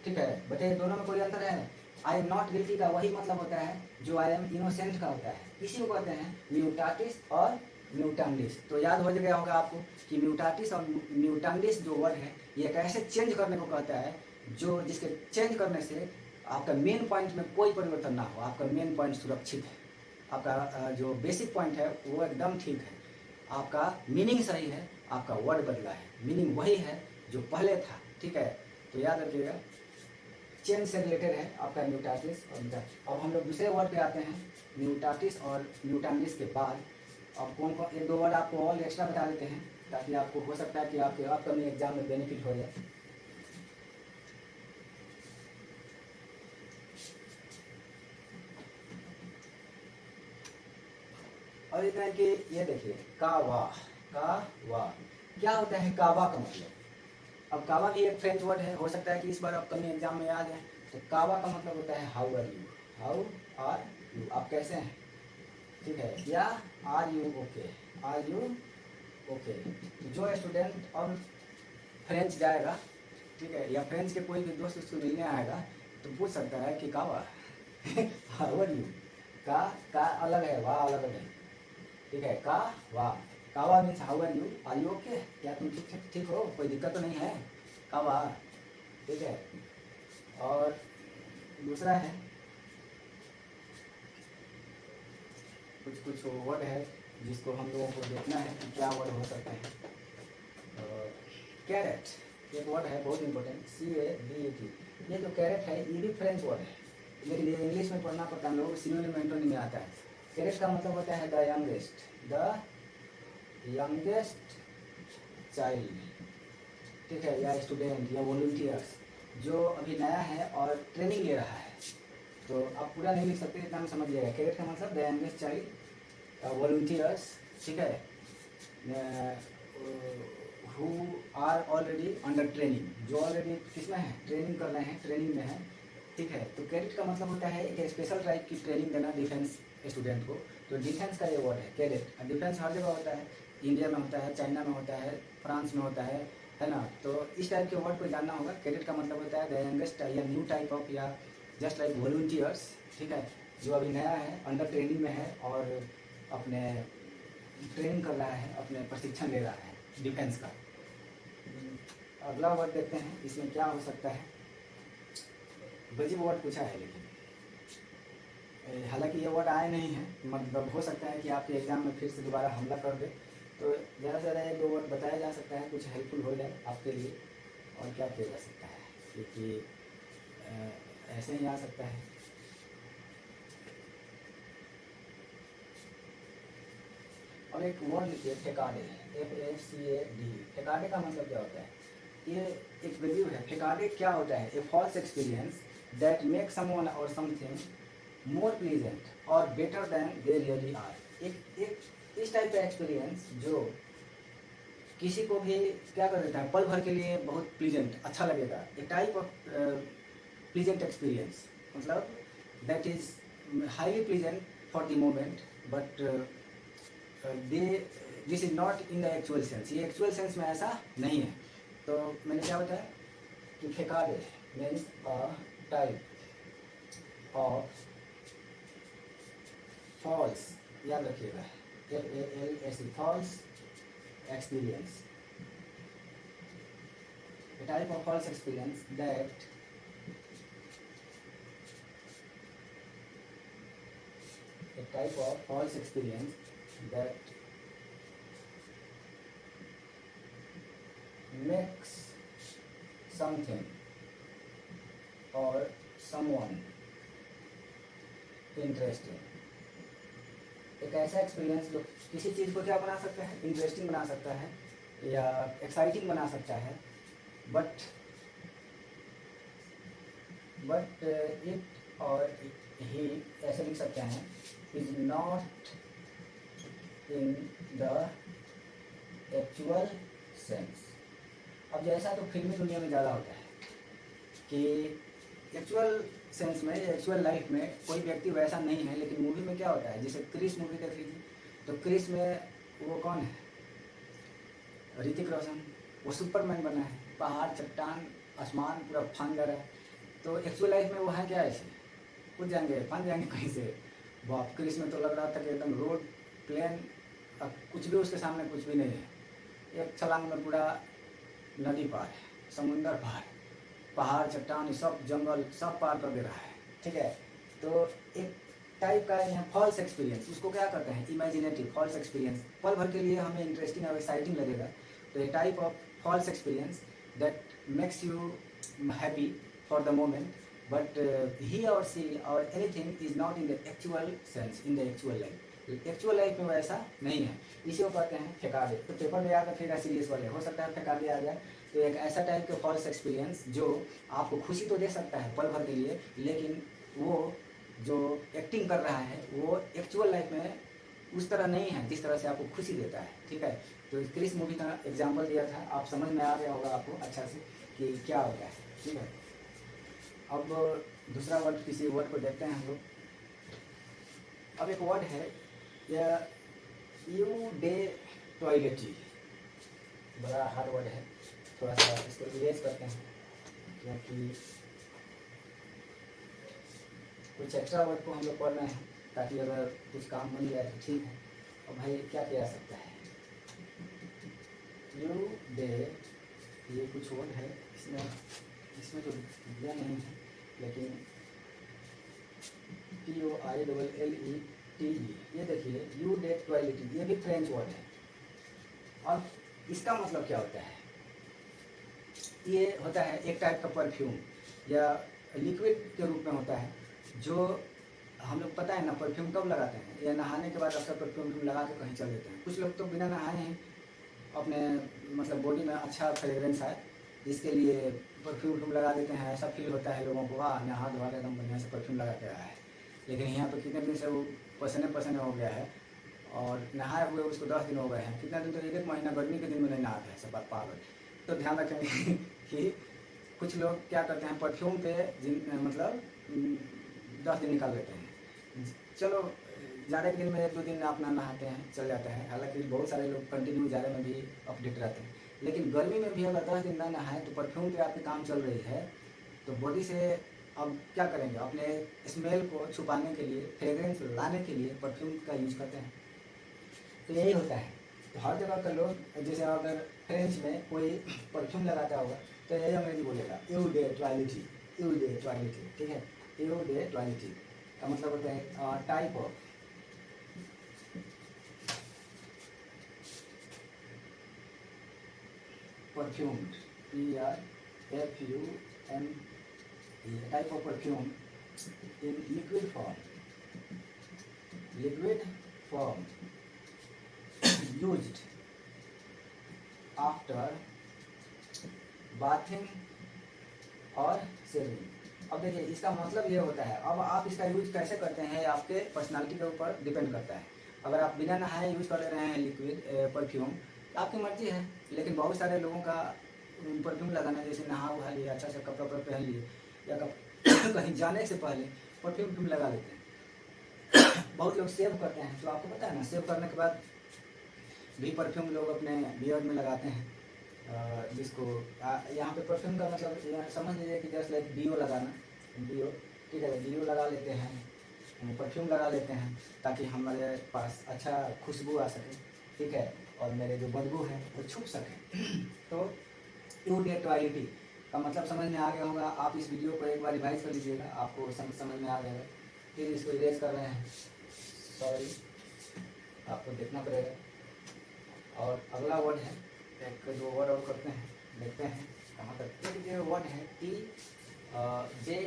ठीक है। बताइए दोनों में कोई अंतर है? आई एम नॉट गिल्टी का वही मतलब होता है जो आई एम इनोसेंट का होता है। इसी को कहते हैं म्यूटाटिस और म्यूटांडिस। तो याद हो गया होगा आपको कि म्यूटाटिस और म्यूटांडिस जो वर्ड है ये कैसे चेंज करने को कहता है, जो जिसके चेंज करने से आपका मेन पॉइंट में कोई परिवर्तन ना हो। आपका मेन पॉइंट सुरक्षित है, आपका जो बेसिक पॉइंट है वो एकदम ठीक है, आपका मीनिंग सही है, आपका वर्ड बदला है, मीनिंग वही है जो पहले था, ठीक है। तो याद रखिएगा चेंज से रिलेटेड है आपका म्यूटाटिस और म्यूटांडिस। अब हम लोग दूसरे वर्ड पे आते हैं म्यूटाटिस और म्यूटांडिस के बाद। अब कौन कौन एक दो वर्ड आपको और एक्स्ट्रा बता देते हैं ताकि आपको हो सकता है कि आपके अपकमिंग एग्जाम में बेनिफिट हो जाए। और इतना कि ये देखिए कावा, क्या होता है कावा का मतलब? अब कावा भी एक फ्रेंच वर्ड है, हो सकता है कि इस बार अपकमिंग एग्जाम में आ जाए। तो कावा का मतलब होता है हाउ आर यू, आप कैसे हैं, ठीक है, या आर यू ओके। तो जो स्टूडेंट अब फ्रेंच जाएगा, ठीक है, या फ्रेंच के कोई भी दोस्त उसको मिलने आएगा तो पूछ सकता है कि कावा हाउ आर यू। का अलग है, वाह अलग है, ठीक है। कावा means how are you okay, क्या तुम ठीक हो, कोई दिक्कत तो नहीं है, कावा, ठीक है। और दूसरा है कुछ वर्ड है जिसको हम लोगों को देखना है कि क्या वर्ड हो सकते हैं। कैरेट एक वर्ड है बहुत इंपॉर्टेंट, CARET। ये जो कैरेट है ये भी फ्रेंच वर्ड है, लेकिन ये इंग्लिश में पढ़ना पड़ता है, हम लोगों को सिनोनिम एंटोनिम में आता है। कैरेट का मतलब होता है द यंगेस्ट चाइल्ड, ठीक है, या स्टूडेंट या वॉलंटियर्स। जो अभी नया है और ट्रेनिंग ले रहा है। तो आप पूरा नहीं लिख सकते, इतना में समझ लीजिएगा। कैडेट का मतलब द यंगेस्ट चाइल्ड वॉलंटियर्स, ठीक है, who are already under training, जो ऑलरेडी किसमें है, ट्रेनिंग कर रहे हैं, ट्रेनिंग में है, ठीक है। तो कैडेट का मतलब होता है एक स्पेशल टाइप की ट्रेनिंग देना डिफेंस स्टूडेंट को। तो डिफेंस का ये वर्ड है कैडेट। डिफेंस हर जगह होता है, इंडिया में होता है, चाइना में होता है, फ्रांस में होता है ना। तो इस टाइप के वर्ड को जानना होगा। कैडेट का मतलब होता है द यंगेस्ट या न्यू टाइप ऑफ, या जस्ट लाइक वॉलंटियर्स, ठीक है, जो अभी नया है, अंडर ट्रेनिंग में है और अपने ट्रेनिंग कर रहा है, अपने प्रशिक्षण ले रहा है डिफेंस का। अगला वर्ड देखते हैं इसमें क्या हो सकता है। वजीब वर्ड पूछा है, लेकिन हालांकि ये वर्ड आए नहीं हैं, मतलब हो सकता है कि आपके एग्जाम में फिर से दोबारा हमला कर दे। तो ज़्यादा से ज़्यादा एक दो वर्ड बताया जा सकता है, कुछ हेल्पफुल हो जाए आपके लिए। और क्या किया जा सकता है, क्योंकि ऐसे ही आ सकता है। और एक वर्ड लिखिए ठेकाडे, FACAD। ठेकाडे का मतलब क्या होता है, ये एक वैल्यू है। ठेकाडे क्या होता है, a false experience that make someone or something more pleasant or better than they really are. एक इस टाइप का एक्सपीरियंस जो किसी को भी क्या कर देता है, पल भर के लिए बहुत प्लीजेंट, अच्छा लगेगा। A type of pleasant experience, मतलब that is highly pleasant for the moment, but this is not in the actual sense. ये एक्चुअल सेंस में ऐसा नहीं है। तो मैंने क्या बताया कि facade means a type of false, याद रखिएगा, FALS, false experience, a type of false experience that a type of false experience that makes something or someone interesting। एक ऐसा एक्सपीरियंस जो किसी चीज़ को क्या बना सकता है, इंटरेस्टिंग बना सकता है या एक्साइटिंग बना सकता है, बट इट और ही ऐसे लिख सकते हैं, is not in the actual sense. अब जैसा तो फिल्मी दुनिया में ज़्यादा होता है कि एक्चुअल सेंस में, एक्चुअल लाइफ में कोई व्यक्ति वैसा नहीं है, लेकिन मूवी में क्या होता है, जैसे क्रिस मूवी देख लीजिए, तो क्रिस में वो कौन है, ऋतिक रोशन, वो सुपरमैन बना है, पहाड़, चट्टान, आसमान पूरा फान रहा है। तो एक्चुअल लाइफ में वो है क्या, ऐसे कुछ जाएंगे, फन जाएंगे कहीं से। बाप, क्रिस में तो लग रहा था कि एकदम रोड, प्लेन, अब कुछ भी उसके सामने कुछ भी नहीं है। एक छलांग में पूरा नदी पार है, समुंदर पार, पहाड़, चट्टान, सब जंगल सब पार कर दे रहा है, ठीक है। तो एक टाइप का यहाँ फॉल्स एक्सपीरियंस, उसको क्या करते हैं, इमेजिनेटिव फॉल्स एक्सपीरियंस, पल भर के लिए हमें इंटरेस्टिंग और एक्साइटिंग लगेगा। तो a type of false experience that makes you happy for the moment, but he or she or anything is not in the actual sense, in the actual life. Actual life में वैसा नहीं है, इसी को कहते हैं ठेकाडे। तो पेपर में याद रखिएगा, सीरियस वाले, हो सकता है ठेकाडे आ जाए। तो एक ऐसा टाइप के फॉल्स एक्सपीरियंस जो आपको खुशी तो दे सकता है पल भर के लिए, लेकिन वो जो एक्टिंग कर रहा है वो एक्चुअल लाइफ में उस तरह नहीं है जिस तरह से आपको खुशी देता है, ठीक है। तो क्रिस मूवी का एग्जाम्पल दिया था, आप समझ में आ गया होगा आपको अच्छा से कि क्या होता है, ठीक है। अब दूसरा वर्ड, किसी वर्ड को देखते हैं हम लोग। अब एक वर्ड है यू डे टॉयलेटी, बड़ा हार्ड वर्ड है, थोड़ा सा इसको इरेज करते हैं, क्योंकि कुछ एक्स्ट्रा वर्ड को हम लोग पढ़ रहे हैं, ताकि अगर कुछ काम बन जाए तो ठीक है। और भाई क्या किया जा सकता है, यू डे, ये कुछ वर्ड है, इसमें तो दिया नहीं है, लेकिन TOILLETE, ये देखिए, यू डे टॉयलेटी, ये भी फ्रेंच वर्ड है। और इसका मतलब क्या होता है, ये होता है एक टाइप का परफ्यूम या लिक्विड के रूप में होता है, जो हम लोग, पता है ना परफ्यूम कब लगाते हैं, या नहाने के बाद अक्सर परफ्यूम लगा के कहीं चल देते हैं। कुछ लोग तो बिना नहाए हैं अपने मतलब बॉडी में अच्छा फ्रेगरेंस आए, इसके लिए परफ्यूम लगा देते हैं, ऐसा फील होता है लोगों को, वाह नहा धोआ के एकदम बढ़िया से परफ्यूम लगा के आया है। लेकिन यहाँ तो कितने दिन से वो पसीने पसीने हो गया है और नहाए हुए उसको 10 दिन हो गए हैं, कितना दिन तो 1 महीना गर्मी के दिन में नहीं नहाते हैं सब पागल। तो ध्यान रखेंगे कि कुछ लोग क्या करते हैं परफ्यूम पे मतलब 10 दिन निकाल देते हैं। चलो ज़्यादा के दिन में 1-2 दिन अपना नहाते हैं चल जाता है, हालांकि बहुत सारे लोग कंटिन्यू ज़्यादा में भी अपडेट रहते हैं। लेकिन गर्मी में भी अगर 10 दिन ना नहाए तो परफ्यूम पे आपकी काम चल रही है तो बॉडी से अब क्या करेंगे, अपने स्मेल को छुपाने के लिए, फ्रेग्रेंस लाने के लिए परफ्यूम का यूज़ करते हैं। तो यही होता है। तो हर जगह का लोग, जैसे अगर फ्रेंच में कोई परफ्यूम लगाता होगा तो यही अंग्रेजी बोलेगा यू डे टॉयलेटी, यू डे टॉयलेटी, ठीक है। यू डे टॉयलेटी का मतलब होता है type of perfume, PRFUM, type of perfume in liquid form used after bathing और शेविंग। अब देखिए इसका मतलब ये होता है, अब आप इसका यूज कैसे करते हैं आपके पर्सनालिटी के ऊपर डिपेंड करता है। अगर आप बिना नहाए यूज कर रहे हैं लिक्विड परफ्यूम तो आपकी मर्जी है, लेकिन बहुत सारे लोगों का परफ्यूम लगाना, जैसे नहा उहा लिया, अच्छा से कपड़ा वपड़ा पहन लिए या कहीं जाने से पहले परफ्यूम लगा लेते हैं। बहुत लोग सेव करते हैं, तो आपको पता है ना, सेव करने के बाद भी परफ्यूम लोग अपने बियर्ड में लगाते हैं, जिसको यहाँ पे परफ्यूम का मतलब समझ लीजिए कि जस्ट लाइक डीओ लगाना, डीओ, ठीक है, डीओ लगा लेते हैं, परफ्यूम लगा लेते हैं ताकि हमारे पास अच्छा खुशबू आ सके, ठीक है, और मेरे जो बदबू है वो छुप सके। तो यू डे टॉयलेटी का मतलब समझ में आ गया होगा। आप इस वीडियो को एक बार रिवाइज कर लीजिएगा, आपको समझ में आ जाएगा। फिर इसको इरेज कर रहे हैं, सॉरी आपको देखना पड़ेगा। और अगला वर्ड है, एक 2 वर्ड और करते हैं, देखते हैं कहाँ तक। एक जो वर्ड है टी जे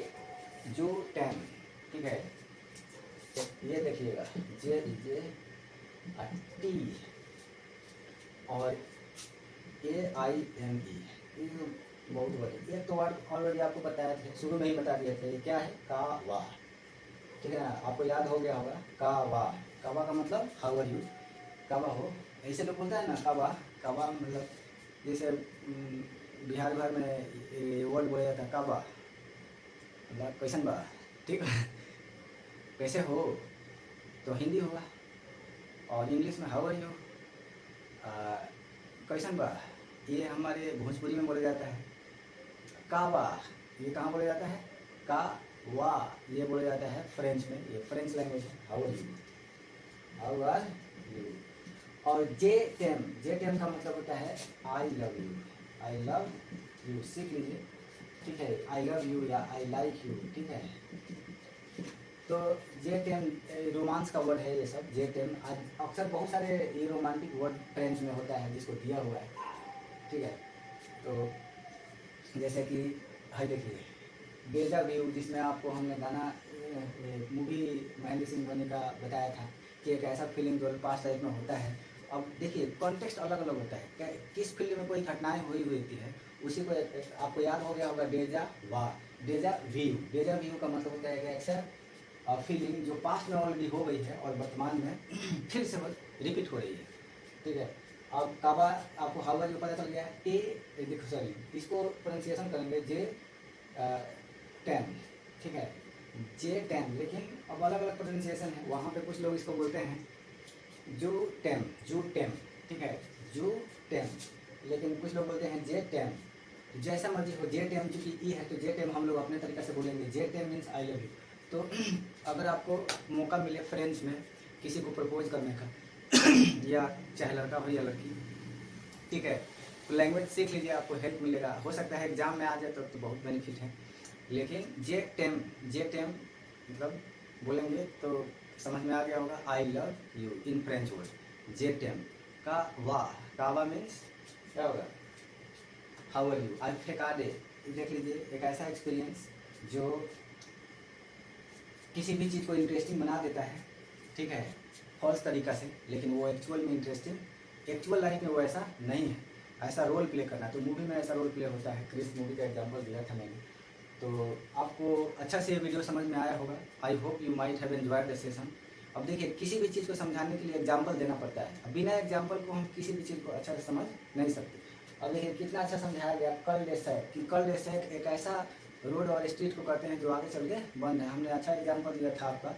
जू टेन, ठीक है, तो ये देखिएगा जे टी और AIME, ये बहुत वर्ड। एक तो वर्ड ऑलरेडी आपको बताया था, शुरू में ही बता दिए थे, ये क्या है, का वाह, ठीक है ना, आपको याद हो गया होगा। का वाह का मतलब हाउ आर यू, काबा हो, ऐसे लोग बोलता है ना काबा। काबा मतलब जैसे बिहार भर में वर्ड बोला जाता है काबा, मतलब कैसन बा, ठीक है, कैसे हो, तो हिंदी होगा। और इंग्लिश में हाउ आर यू, कैसन बा, ये हमारे भोजपुरी में बोला जाता है। काबा ये कहाँ बोला जाता है, का वाह ये बोला जाता है फ्रेंच में, ये फ्रेंच लैंग्वेज है। How are you. और जे टेम का मतलब होता है आई लव यू, सीख लीजिए, ठीक है, आई लव यू या आई लाइक यू, ठीक है। तो जे टेम रोमांस का वर्ड है ये सब। जे टेम अक्सर बहुत सारे ये रोमांटिक वर्ड फ्रेंच में होता है जिसको दिया हुआ है, ठीक है। तो जैसे कि है देखिए डेजा व्यू, जिसमें आपको हमने गाना मूवी महेंद्र सिंह धोनी का बताया था कि एक ऐसा फीलिंग जो पास टाइप में होता है। अब देखिए कॉन्टेक्स्ट अलग अलग होता है, किस फील्ड में कोई घटनाएं हुई होती है उसी को आपको याद हो गया होगा डेजा व्यू का मतलब होता है कि ऐसा फीलिंग जो पास्ट में ऑलरेडी हो गई है और वर्तमान में फिर से रिपीट हो रही है, ठीक है। अब काबा आपको हाउ आर यू पता चल गया है। देखो सॉरी, इसको प्रोनाउंसिएशन करेंगे जे टेन, ठीक है, जे टेन, लेकिन अब अलग अलग प्रोनाउंसिएशन है। वहाँ पे कुछ लोग इसको बोलते हैं जू टेम, ठीक है, जू टेम, लेकिन कुछ लोग बोलते हैं जे टेम। जैसा मर्जी हो, जे टेम चूँकि ई है तो जे टेम हम लोग अपने तरीके से बोलेंगे। जे टेम मीन्स आई लव यू। तो अगर आपको मौका मिले फ्रेंच में किसी को प्रपोज करने का या चाहे लड़का हो या लड़की, ठीक है, तो लैंग्वेज सीख लीजिए, आपको हेल्प मिलेगा। हो सकता है एग्जाम में आ जाए तो बहुत बेनिफिट है। लेकिन जे टेम मतलब बोलेंगे तो समझ में आ गया होगा, I love you in French word. जे टेम कावा मीन्स क्या होगा, how are you. I facade, देख लीजिए एक ऐसा एक्सपीरियंस जो किसी भी चीज़ को इंटरेस्टिंग बना देता है, ठीक है, फॉल्स तरीका से, लेकिन वो एक्चुअल में इंटरेस्टिंग, एक्चुअल लाइफ में वो ऐसा नहीं है। ऐसा रोल प्ले करना है। तो मूवी में ऐसा रोल प्ले होता है, क्रिस मूवी का एग्जाम्पल दिया था मैंने। तो आपको अच्छा से ये वीडियो समझ में आया होगा। आई hope you might have enjoyed the session. अब देखिए, किसी भी चीज़ को समझाने के लिए एग्जाम्पल देना पड़ता है। बिना एग्जाम्पल को हम किसी भी चीज़ को अच्छा से समझ नहीं सकते। अब देखिए कितना अच्छा समझाया गया कल डेसैक कि कल डेसैक एक ऐसा रोड और स्ट्रीट को कहते हैं जो आगे चल के बंद है। हमने अच्छा एग्जाम्पल दिया था आपका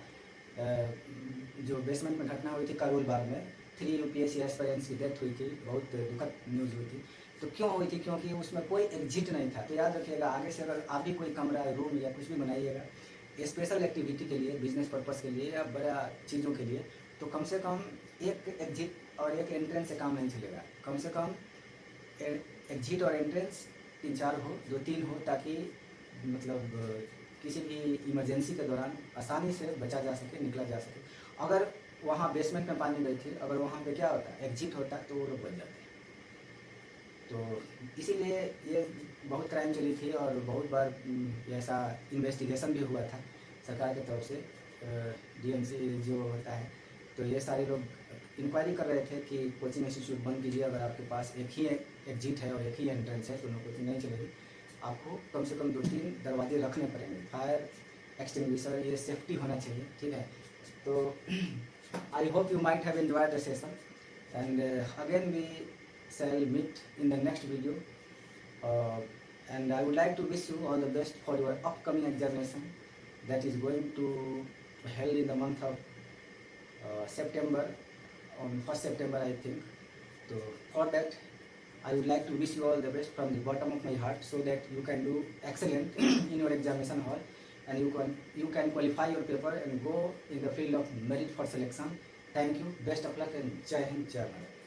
जो बेसमेंट में घटना हुई थी करोल बाग में, 3 यूपीएससी एस्पायरेंट्स की डेथ हुई थी, बहुत दुखद न्यूज़ हुई थी। तो क्यों हुई थी? क्योंकि उसमें कोई एग्जिट नहीं था। तो याद रखिएगा, आगे से अगर आप भी कोई कमरा, रूम या कुछ भी बनाइएगा स्पेशल एक्टिविटी के लिए, बिजनेस पर्पज़ के लिए या बड़ा चीज़ों के लिए, तो कम से कम एक एग्जिट और एक एंट्रेंस से काम नहीं चलेगा। कम से कम एग्जिट और एंट्रेंस 3-4 हो, 2-3 हो, ताकि मतलब किसी भी इमरजेंसी के दौरान आसानी से बचा जा सके, निकला जा सके। अगर वहाँ बेसमेंट में पानी गई थी, अगर वहाँ पे क्या होता, एग्जिट होता, तो वो लोग बच जाते। तो इसीलिए ये बहुत क्राइम चली थी और बहुत बार ऐसा इन्वेस्टिगेशन भी हुआ था सरकार की तरफ से, डीएमसी जो होता है। तो ये सारे लोग इंक्वायरी कर रहे थे कि कोचिंग इंस्टीट्यूट बंद कीजिए, अगर आपके पास एक ही एग्जिट है और एक ही एंट्रेंस है तो कोचिंग नहीं चलेगी। आपको कम से कम 2-3 दरवाजे रखने पड़ेंगे, फायर एक्सटिंग्विशर, ये सेफ्टी होना चाहिए, ठीक है। तो I hope you might have enjoyed the session and again we shall meet in the next video, and I would like to wish you all the best for your upcoming examination that is going to held in the month of September, on 1st September I think. So for that I would like to wish you all the best from the bottom of my heart, so that you can do excellent in your examination hall and you can qualify your paper and go in the field of merit for selection. Thank you, best of luck, and Jai Hind, Jai Bharat.